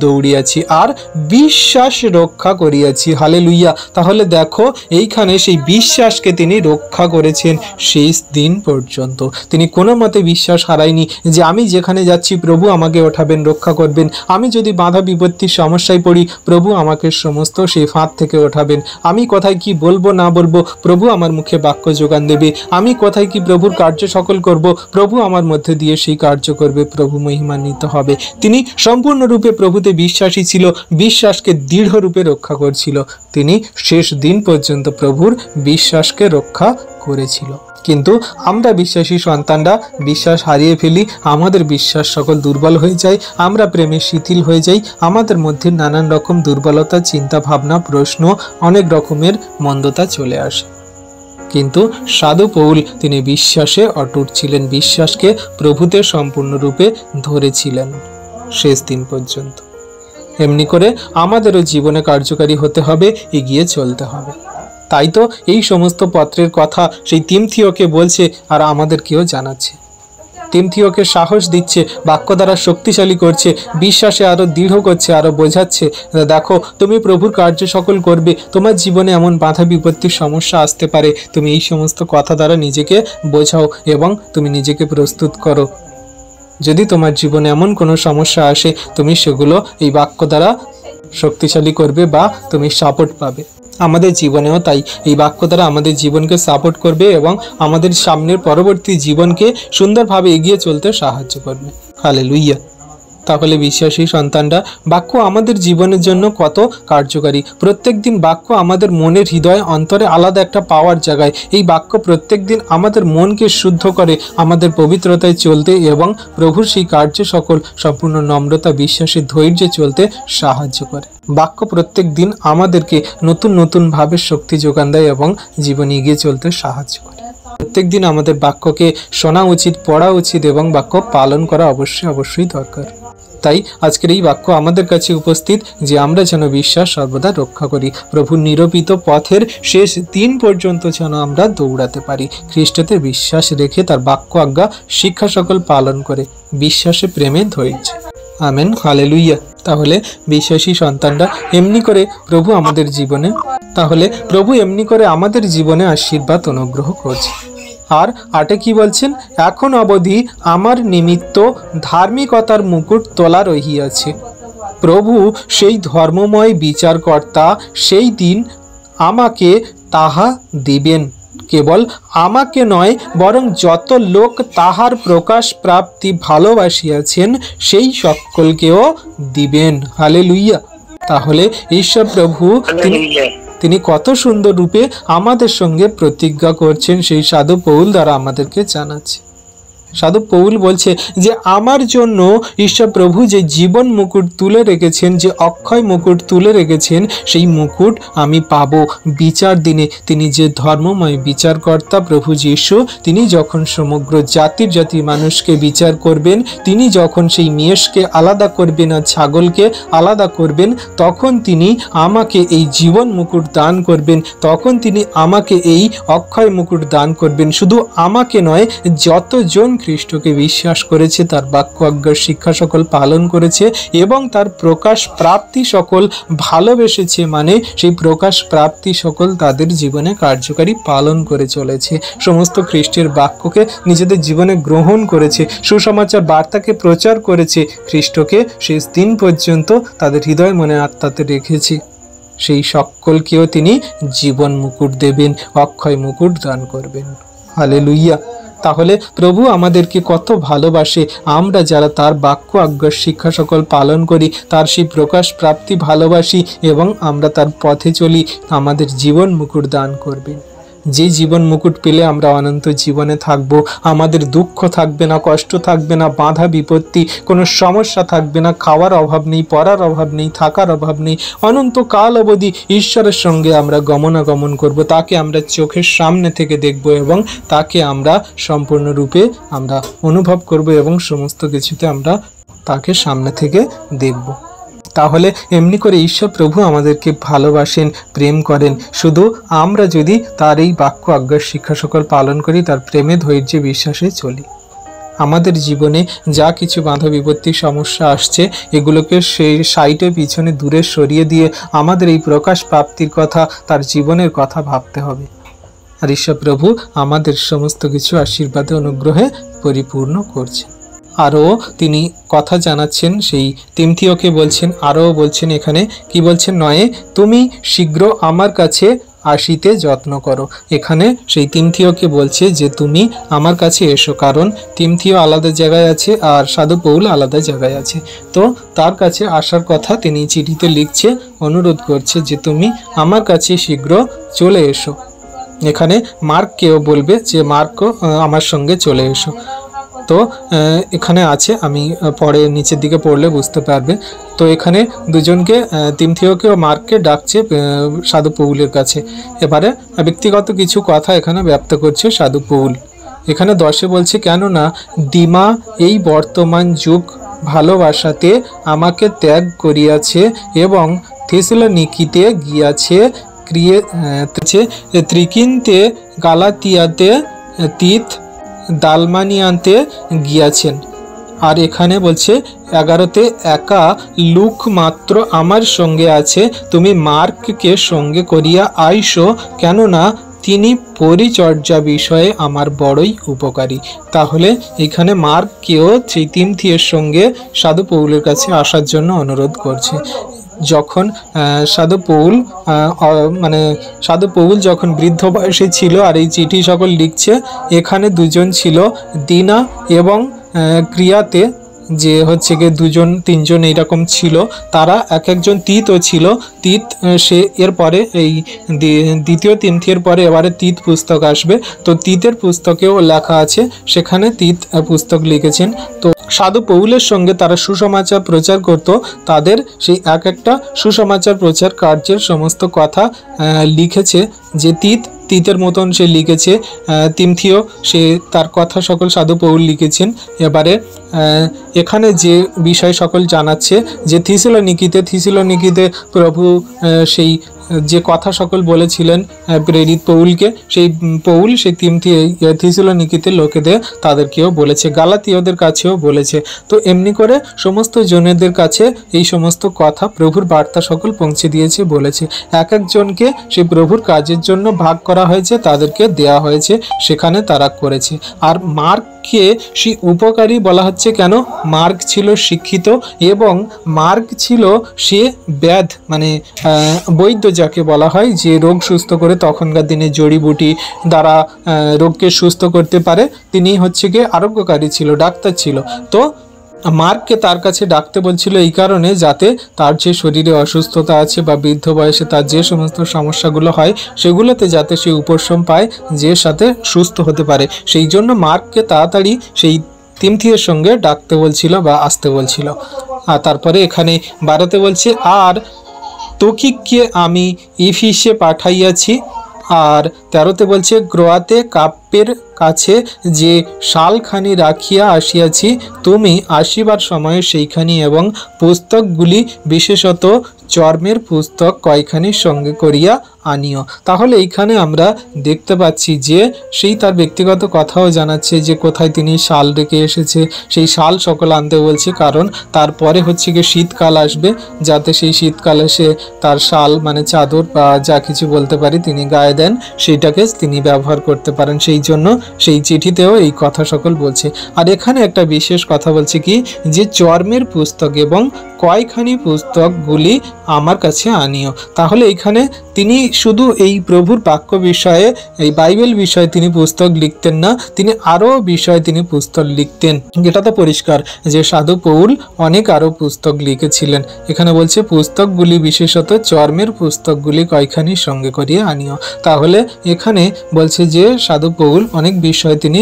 দৌড়িয়াছি আর বিশ্বাস রক্ষা করিয়াছি। হালেলুইয়া। তাহলে দেখো এইখানে সেই বিশ্বাসকে তিনি রক্ষা করেছেন শেষ দিন পর্যন্ত। তিনি কোনো মতে বিশ্বাস হারায়নি যে আমি যেখানে যাচ্ছি প্রভু আমাকে ওঠাবেন, রক্ষা করবেন। আমি যদি বাধা বিপত্তির সমস্যায় পড়ি প্রভু আমাকে সমস্ত সেই ফাঁদ থেকে ওঠাবেন। আমি কোথায় কি বলবো না বলবো প্রভু আমার মুখে বাক্য যোগান দেবে। আমি কোথায় কি প্রভুর কার্য সকল করব প্রভু আমার মধ্যে দিয়ে সেই কার্য করবে, প্রভু মহিমান্বিত হবে। তিনি সম্পূর্ণরূপে প্রভুতে বিশ্বাসী ছিল, বিশ্বাসকে দৃঢ় রূপে রক্ষা করছিল। তিনি শেষ দিন পর্যন্ত প্রভুর বিশ্বাসকে রক্ষা করেছিল। কিন্তু আমরা বিশ্বাসী সন্তানরা বিশ্বাস হারিয়ে ফেলি, আমাদের বিশ্বাস সকল দুর্বল হয়ে যায়, আমরা প্রেমে শিথিল হয়ে যাই, আমাদের মধ্যে নানান রকম দুর্বলতা, চিন্তা ভাবনা, প্রশ্ন, অনেক রকমের মন্দতা চলে আসে। কিন্তু সাধু পৌল তিনি বিশ্বাসে অটুট ছিলেন, বিশ্বাসকে প্রভুতে সম্পূর্ণরূপে ধরেছিলেন শেষ দিন পর্যন্ত। এমনি করে আমাদেরও জীবনে কার্যকারী হতে হবে, এগিয়ে চলতে হবে। তাই তো এই সমস্ত পত্রের কথা সেই তিমথিওকে বলছে আর আমাদেরকেও জানাচ্ছে। তিমথিওকে সাহস দিচ্ছে, বাক্য দ্বারা শক্তিশালী করছে, বিশ্বাসে আরো দৃঢ় করছে, আরো বোঝাচ্ছে, দেখো তুমি প্রভুর কার্য সকল করবে, তোমার জীবনে এমন বাধা বিপত্তির সমস্যা আসতে পারে, তুমি এই সমস্ত কথা দ্বারা নিজেকে বোঝাও এবং তুমি নিজেকে প্রস্তুত করো। যদি তোমার জীবনে এমন কোনো সমস্যা আসে তুমি সেগুলো এই বাক্য দ্বারা শক্তিশালী করবে বা তুমি সাপোর্ট পাবে। আমাদের জীবনেও তাই এই বাক্য দ্বারা আমাদের জীবনকে সাপোর্ট করবে এবং আমাদের সামনের পরবর্তী জীবনকে সুন্দরভাবে এগিয়ে চলতে সাহায্য করবে। হালেলুয়া। তাহলে বিশ্বাসী সন্তানরা, বাক্য আমাদের জীবনের জন্য কত কার্যকারী। প্রত্যেক দিন বাক্য আমাদের মনের হৃদয় অন্তরে আলাদা একটা পাওয়ার জায়গায়। এই বাক্য প্রত্যেক দিন আমাদের মনকে শুদ্ধ করে আমাদের পবিত্রতায় চলতে এবং প্রভুর সেই কার্য সকল সম্পূর্ণ নম্রতা, বিশ্বাসী, ধৈর্যে চলতে সাহায্য করে। বাক্য প্রত্যেক দিন আমাদেরকে নতুন নতুনভাবে শক্তি যোগান দেয় এবং জীবনে এগিয়ে চলতে সাহায্য করে। প্রত্যেক দিন আমাদের বাক্যকে শোনা উচিত, পড়া উচিত এবং বাক্য পালন করা অবশ্যই দরকার। তাই আজকের এই বাক্য আমাদের কাছে উপস্থিত যে আমরা যেন বিশ্বাস সর্বদা রক্ষা করি, প্রভুর নিরূপিত পথের শেষ দিন পর্যন্ত যেন আমরা দৌড়াতে পারি, খ্রিস্টতে বিশ্বাস রেখে তার বাক্য আজ্ঞা শিক্ষা সকল পালন করে, বিশ্বাসে, প্রেমে, ধৈর্যে। Amen, hallelujah. তাহলে বিশ্বাসী সন্তানরা এমনি করে প্রভু এমনি করে আমাদের জীবনে আশীর্বাদ অনুগ্রহ করছে। আর 8 কি বলছেন? এখন অবধি আমার নিমিত্ত ধার্মিকতার মুকুট তোলা রহিয়াছে। প্রভু সেই ধর্মময় বিচারকর্তা সেই দিন আমাকে তাহা দিবেন। কেবল আমাকে নয়, বরং যত লোক তাহার প্রকাশ প্রাপ্তি ভালোবাসিয়াছেন সেই সকলকেও দিবেন। হালেলুয়া। তাহলে ঈশ্বর প্রভু তিনি কত সুন্দর রূপে আমাদের সঙ্গে প্রতিজ্ঞা করছেন সেই সাধু পৌল দ্বারা আমাদেরকে জানাচ্ছে। সাধু পৌল বলছে যে আমার জন্য ঈশ্বর প্রভু যে জীবন মুকুট তুলে রেখেছেন, যে অক্ষয় মুকুট তুলে রেখেছেন, সেই মুকুট আমি পাব বিচার দিনে। তিনি যে ধর্মময় বিচারকর্তা প্রভু যীশু, তিনি যখন সমগ্র জাতি মানুষকে বিচার করবেন, তিনি যখন সেই মেষকে আলাদা করবেন আর ছাগলকে আলাদা করবেন, তখন তিনি আমাকে এই জীবন মুকুট দান করবেন, তখন তিনি আমাকে এই অক্ষয় মুকুট দান করবেন। শুধু আমাকে নয়, যতজন খ্রিস্টকে বিশ্বাস করেছে, তার বাক্য আজ্ঞার শিক্ষা সকল পালন করেছে এবং তার প্রকাশ প্রাপ্তি সকল ভালোবেসেছে, মানে সেই প্রকাশ প্রাপ্তি সকল তাদের জীবনে কার্যকারী পালন করে চলেছে, সমস্ত খ্রিস্টের বাক্যকে নিজেদের জীবনে গ্রহণ করেছে, সুসমাচার বার্তাকে প্রচার করেছে, খ্রিস্টকে শেষ দিন পর্যন্ত তাদের হৃদয় মনে আত্মাতে রেখেছে, সেই সকলকেও তিনি জীবন মুকুট দেবেন, অক্ষয় মুকুট দান করবেন। হালেলুয়া। তাহলে প্রভু আমাদেরকে কত ভালোবাসে, আমরা যারা তার বাক্য আজ্ঞার শিক্ষা সকল পালন করি, তার সেই প্রকাশ প্রাপ্তি ভালোবাসি এবং আমরা তার পথে চলি, আমাদের জীবন মুকুট দান করবেন। যে জীবন মুকুট পেলে আমরা অনন্ত জীবনে থাকব, আমাদের দুঃখ থাকবে না, কষ্ট থাকবে না, বাধা বিপত্তি, কোনো সমস্যা থাকবে না, খাওয়ার অভাব নেই, পড়ার অভাব নেই, থাকার অভাব নেই, অনন্তকাল অবধি ঈশ্বরের সঙ্গে আমরা গমনাগমন করব, তাকে আমরা চোখের সামনে থেকে দেখব এবং তাকে আমরা সম্পূর্ণরূপে আমরা অনুভব করব এবং সমস্ত কিছুতে আমরা তাকে সামনে থেকে দেখব। তাহলে এমনি করে ঈশ্বর প্রভু আমাদেরকে ভালোবাসেন, প্রেম করেন, শুধু আমরা যদি তার এই বাক্য আজ্ঞার শিক্ষা সকল পালন করি, তার প্রেমে, ধৈর্যে, বিশ্বাসে চলি। আমাদের জীবনে যা কিছু বাধা বিপত্তি সমস্যা আসছে, এগুলোকে সেই সাইডে পিছনে দূরে সরিয়ে দিয়ে আমাদের এই প্রকাশ প্রাপ্তির কথা, তার জীবনের কথা ভাবতে হবে। আর ঈশ্বর প্রভু আমাদের সমস্ত কিছু আশীর্বাদে অনুগ্রহে পরিপূর্ণ করছেন। আরও তিনি কথা জানাচ্ছেন, সেই তিমথিওকে বলছেন, আরও বলছেন এখানে কি বলছেন? নয়, তুমি শীঘ্র আমার কাছে আসিতে যত্ন করো। এখানে সেই তিমথিওকে বলছে যে তুমি আমার কাছে এসো, কারণ তিমথিও আলাদা জায়গায় আছে আর সাধু পৌল আলাদা জায়গায় আছে। তো তার কাছে আসার কথা তিনি চিঠিতে লিখছে, অনুরোধ করছে যে তুমি আমার কাছে শীঘ্র চলে এসো। এখানে মার্ককেও বলবে যে মার্কও আমার সঙ্গে চলে এসো। তো এখানে আছে, আমি পরে নিচের দিকে পড়লে বুঝতে পারবে। তো এখানে দুজনকে, তিমথিওকে ও মার্ককে ডাকছে সাধু পৌলের কাছে। এবারে ব্যক্তিগত কিছু কথা এখানে ব্যক্ত করছে সাধু পৌল। এখানে 10 বলছে, কেননা দিমা এই বর্তমান যুগ ভালোবাসাতে আমাকে ত্যাগ করিয়াছে এবং থেসলোনিকিতে গিয়াছে, ত্রিকিন্তে, গালাতিয়াতে, তিত, দালমানিয়াতে গিয়াছেন। আর এখানে বলছে 11তে একা লুক মাত্র আমার সঙ্গে আছে, তুমি মার্ককে সঙ্গে করিয়া আইসো, কেননা তিনি পরিচর্যা বিষয়ে আমার বড়ই উপকারী। তাহলে এখানে মার্ককেও সেই তিমথিওর সঙ্গে সাধু পৌলের কাছে আসার জন্য অনুরোধ করছে। যখন সাধু পৌল মানে সাধু পৌল যখন বৃদ্ধ বয়সে ছিল আর এই চিঠি সকল লিখছে, এখানে দুজন ছিল দিনা এবং ক্রিয়াতে যে হচ্ছে গিয়ে দুজন তিনজন এইরকম ছিল, তারা এক একজন তিতও ছিল। তিত সে এরপরে এই দ্বিতীয় তিমথির পরে এবারে তিত পুস্তক আসবে, তো তিতের পুস্তকেও লেখা আছে, সেখানে তিত পুস্তক লিখেছেন। তো সাধু পৌলের সঙ্গে তারা সুসমাচার প্রচার করত, তাদের সেই এক একটা সুসমাচার প্রচার কার্যের সমস্ত কথা লিখেছে। যে তিতের মতন সে লিখেছে, তিমথিও সে তার কথা সকল সাধু পৌল লিখেছেন। এবারে এখানে যে বিষয় সকল জানাচ্ছে যে থিসেলনিকিতে প্রভু সেই যে কথা সকল বলেছিলেন প্রেরিত পৌলকে, সেই পৌল সেই থিসেলনিকিতে লোকেদের তাদেরকেও বলেছে, গালাতীয়দের কাছেও বলেছে। তো এমনি করে সমস্ত জনেদের কাছে এই সমস্ত কথা প্রভুর বার্তা সকল পৌঁছে দিয়েছে বলেছে। এক একজনকে সেই প্রভুর কাজের জন্য ভাগ করা হয়েছে, তাদেরকে দেয়া হয়েছে, সেখানে তারা করেছে। আর মার্ককে সেই উপকারী বলা হচ্ছে কেন? মার্ক ছিল শিক্ষিত এবং মার্ক ছিল সে ব্যাধ মানে বৈদ্য যাকে বলা হয়, যে রোগ সুস্থ করে তখনকার দিনে জড়িবুটি দ্বারা রোগকে সুস্থ করতে পারে, তিনি হচ্ছে গিয়ে আরোগ্যকারী ছিল, ডাক্তার ছিল। তো মার্ককে তার কাছে ডাকতে বলছিল এই কারণে, যাতে তার যে শরীরে অসুস্থতা আছে বা বৃদ্ধ বয়সে তার যে সমস্ত সমস্যাগুলো হয় সেগুলোতে যাতে সে উপশম পায়, যে সাথে সুস্থ হতে পারে। সেই জন্য মার্ককে তাড়াতাড়ি সেই তিমথিয়ের সঙ্গে ডাকতে বলছিল বা আসতে বলছিল। আর তারপরে এখানে 12তে বলছে, আর তৌকিককে আমি ইফিসে পাঠাইয়াছি। আর 13তে বলছে, গ্রোয়াতে কাপ্যের কাছে যে শালখানি রাখিয়া আসিয়াছি, তুমি আসিবার সময় সেইখানি এবং পুস্তকগুলি বিশেষত চর্মের পুস্তক কয়খানি সঙ্গে করিয়া আনিও। তাহলে এইখানে আমরা দেখতে পাচ্ছি যে সেই তার ব্যক্তিগত কথাও জানাচ্ছে যে কোথায় তিনি শাল রেখে এসেছে, সেই শাল সকল আনতে বলছে, কারণ তারপরে হচ্ছে গিয়ে শীতকাল আসবে, যাতে সেই শীতকালে সে তার শাল মানে চাদর বা যা কিছু বলতে পারি তিনি গায়ে দেন, সেইটাকে তিনি ব্যবহার করতে পারেন। সেই জন্য সেই চিঠিতেও এই কথা সকল বলছে। আর এখানে একটা বিশেষ কথা বলছে কি, যে চর্মের পুস্তক এবং কয়খানি পুস্তকগুলি আমার কাছে আনিও। তাহলে এখানে তিনি শুধু এই প্রভুর বাক্য বিষয়ে, এই বাইবেল বিষয়ে তিনি পুস্তক লিখতেন না, তিনি আরও বিষয়ে তিনি পুস্তক লিখতেন। এটা তো পরিষ্কার যে সাধু পৌল অনেক আরও পুস্তক লিখেছিলেন। এখানে বলছে পুস্তকগুলি বিশেষত চর্মের পুস্তকগুলি কয়খানি সঙ্গে করিয়ে আনিও। তাহলে এখানে বলছে যে সাধু পৌল অনেক বিষয়ে তিনি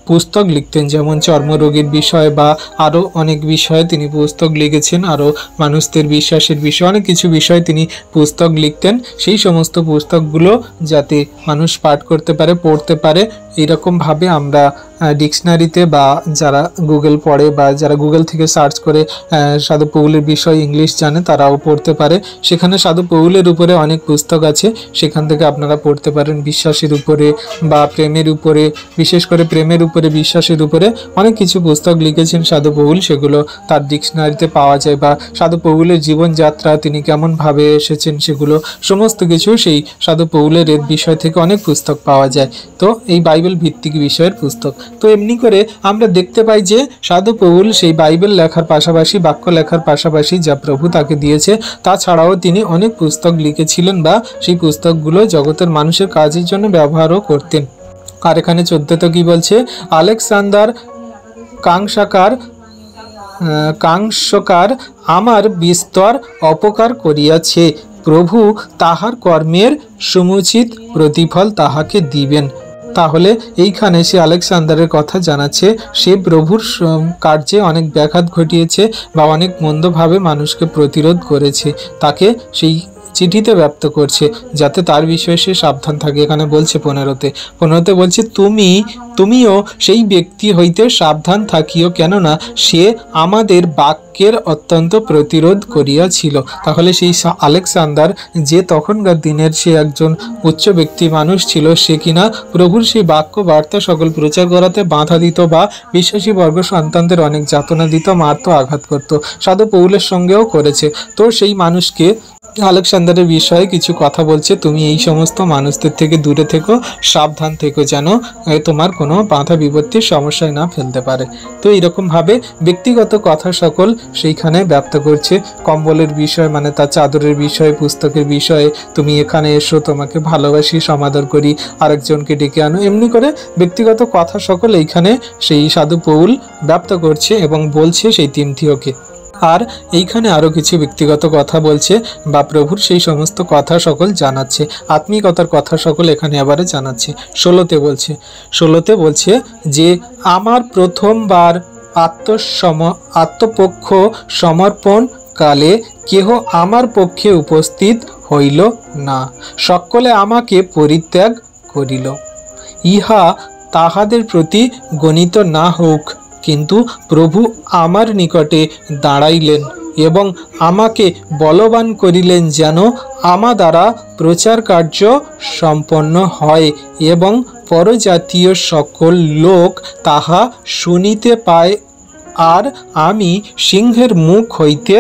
পুস্তক লিখতেন, যেমন চর্মরোগের বিষয় বা আরও অনেক বিষয়ে তিনি পুস্তক লিখেছেন, আরও মানুষদের বিশ্বাসের বিষয় অনেক কিছু বিষয়ে তিনি পুস্তক লিখতেন। সেই সমস্ত পুস্তকগুলো যাতে মানুষ পাঠ করতে পারে, পড়তে পারে, এইরকমভাবে আমরা ডিকশনারিতে বা যারা গুগল পড়ে বা যারা গুগল থেকে সার্চ করে সাধু পৌলের বিষয় ইংলিশ জানে তারাও পড়তে পারে। সেখানে সাধু পৌলের উপরে অনেক পুস্তক আছে, সেখান থেকে আপনারা পড়তে পারেন। বিশ্বাসের উপরে বা প্রেমের উপরে, বিশেষ করে প্রেমের উপরে, বিশ্বাসের উপরে অনেক কিছু পুস্তক লিখেছেন সাধু পৌল, সেগুলো তার ডিকশনারিতে পাওয়া যায়। বা সাধু পৌলের জীবনযাত্রা, তিনি কেমনভাবে এসেছেন, সেগুলো সমস্ত কিছু সেই সাধু পৌলের এর বিষয় থেকে অনেক পুস্তক পাওয়া যায়। তো এই বাইবেল ভিত্তিক বিষয়ের পুস্তক। তো এমনি করে আমরা দেখতে পাই যে সাধু পৌল সেই বাইবেল লেখার পাশাপাশি, বাক্য লেখার পাশাপাশি যা প্রভু তাকে দিয়েছে তাছাড়াও তিনি অনেক পুস্তক লিখেছিলেন বা সেই পুস্তকগুলো জগতের মানুষের কাজের জন্য ব্যবহারও করতেন। আর এখানে 14তে কি বলছে, আলেকজান্ডার কাংসকার আমার বিস্তর অপকার করিয়াছে, প্রভু তাহার কর্মের সমুচিত প্রতিফল তাহাকে দিবেন। তাহলে এইখানে সে আলেকজান্ডারের কথা জানাচ্ছে, সে প্রভুর কার্যে অনেক ব্যাঘাত ঘটিয়েছে বা অনেক মন্দভাবে মানুষকে প্রতিরোধ করেছে, তাকে সেই চিঠিতে ব্যক্ত করছে যাতে তার বিষয়ে সে সাবধান থাকে। এখানে বলছে 15তে বলছে, তুমিও সেই ব্যক্তি হইতে সাবধান থাকিও, কেননা সে আমাদের বাক্যের অত্যন্ত প্রতিরোধ করিয়াছিল। তাহলে সেই আলেকজান্ডার, যে তখনকার দিনের সে একজন উচ্চ ব্যক্তি মানুষ ছিল, সে কিনা প্রভুর সেই বাক্য বার্তা সকল প্রচার করাতে বাধা দিত বা বিশ্বাসী বর্গ সন্তানদের অনেক যাতনা দিত, মারত, আঘাত করত। সাধু পৌলের সঙ্গেও করেছে। তো সেই মানুষকে আলেকজান্ডারের বিষয়ে কিছু কথা বলছে, তুমি এই সমস্ত মানুষদের থেকে দূরে থেকো, সাবধান থেকো যেন তোমার কোনো বাধা বিপত্তির সমস্যায় না ফেলতে পারে। তো এইরকমভাবে ব্যক্তিগত কথা সকল সেইখানে ব্যক্ত করছে। কম্বলের বিষয় মানে তার চাদরের বিষয়, পুস্তকের বিষয়ে, তুমি এখানে এসো, তোমাকে ভালোবাসি, সমাদর করি, আরেকজনকে ডেকে আনো, এমনি করে ব্যক্তিগত কথা সকল এইখানে সেই সাধু পৌল ব্যক্ত করছে এবং বলছে সেই তিমথিওকে। আর এইখানে আরও কিছু ব্যক্তিগত কথা বলছে বা প্রভুর সেই সমস্ত কথা সকল জানাচ্ছে, আত্মিকতার কথা সকল এখানে আবারে জানাচ্ছে। 16তে বলছে যে আমার প্রথমবার আত্মপক্ষ সমর্পণ কালে কেহ আমার পক্ষে উপস্থিত হইল না, সকলে আমাকে পরিত্যাগ করিল। ইহা তাহাদের প্রতি গণিত না হোক, কিন্তু প্রভু আমার নিকটে দাঁড়াইলেন এবং আমাকে বলবান করিলেন যেন আমা দ্বারা প্রচার কার্য সম্পন্ন হয় এবং পরজাতীয় সকল লোক তাহা শুনিতে পায়, আর আমি সিংহের মুখ হইতে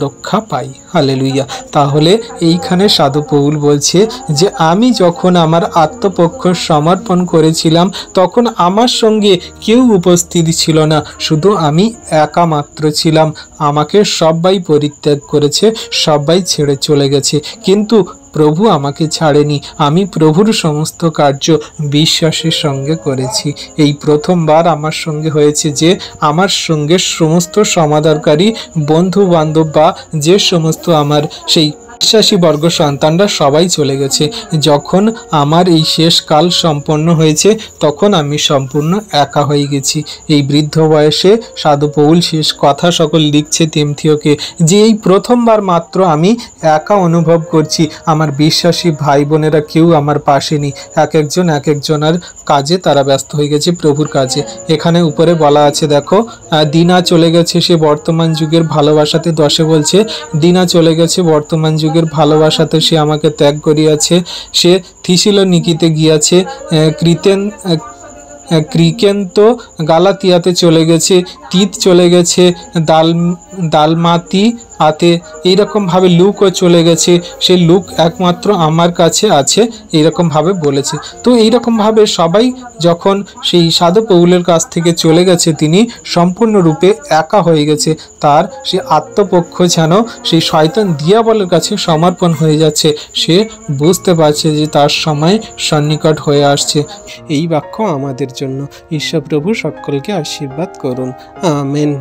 রক্ষা পাই। হালেলুইয়া। তাহলে এইখানে সাধু পৌল বলছে যে আমি যখন আমার আত্মপক্ষ সমর্পণ করেছিলাম তখন আমার সঙ্গে কেউ উপস্থিত ছিল না, শুধু আমি একা মাত্র ছিলাম। আমাকে সবাই পরিত্যাগ করেছে, সবাই ছেড়ে চলে গেছে, কিন্তু প্রভু আমাকে ছাড়েনি। আমি প্রভুর সমস্ত কার্য বিশ্বাসের সঙ্গে করেছি। এই প্রথমবার আমার সঙ্গে হয়েছে যে আমার সঙ্গে সমস্ত সমাদরকারী বন্ধু বান্ধব বা যে সমস্ত আমার সেই বিশ্বাসী বর্গ সন্তানরা সবাই চলে গেছে। যখন আমার এই শেষ কাল সম্পন্ন হয়েছে তখন আমি সম্পূর্ণ একা হয়ে গেছি। এই বৃদ্ধ বয়সে সাধু পৌল শেষ কথা সকল লিখছে তিমথিওকে যে এই প্রথমবার মাত্র আমি একা অনুভব করছি, আমার বিশ্বাসী ভাই বোনেরা কেউ আমার পাশে নেই, এক একজনের কাজে তারা ব্যস্ত হয়ে গেছে, প্রভুর কাজে। এখানে উপরে বলা আছে দেখো, দিনা চলে গেছে সে বর্তমান যুগের ভালোবাসাতে, 10 বলছে দিনা চলে গেছে বর্তমান যুগের ভালোবাসাতে, সে আমাকে ত্যাগ করিয়াছে, সে থিসিলোনিকিতে গিয়াছে, ক্রিকেন্ত গালাতিয়াতে চলে গেছে, তিত চলে গেছে, দালমাতি আতে, এইরকমভাবে লুকও চলে গেছে, সে লুক একমাত্র আমার কাছে আছে, এইরকমভাবে বলেছে। তো এইরকমভাবে সবাই যখন সেই সাধু পৌলের কাছ থেকে চলে গেছে, তিনি সম্পূর্ণরূপে একা হয়ে গেছে। তার সে আত্মপক্ষ যেন সেই শয়তান দিয়াবলের কাছে সমর্পণ হয়ে যাচ্ছে। সে বুঝতে পারছে যে তার সময় সন্নিকট হয়ে আসছে। এই বাক্য আমাদের জন্য। ঈশ্বর প্রভু সকলকে আশীর্বাদ করুন। আমেন।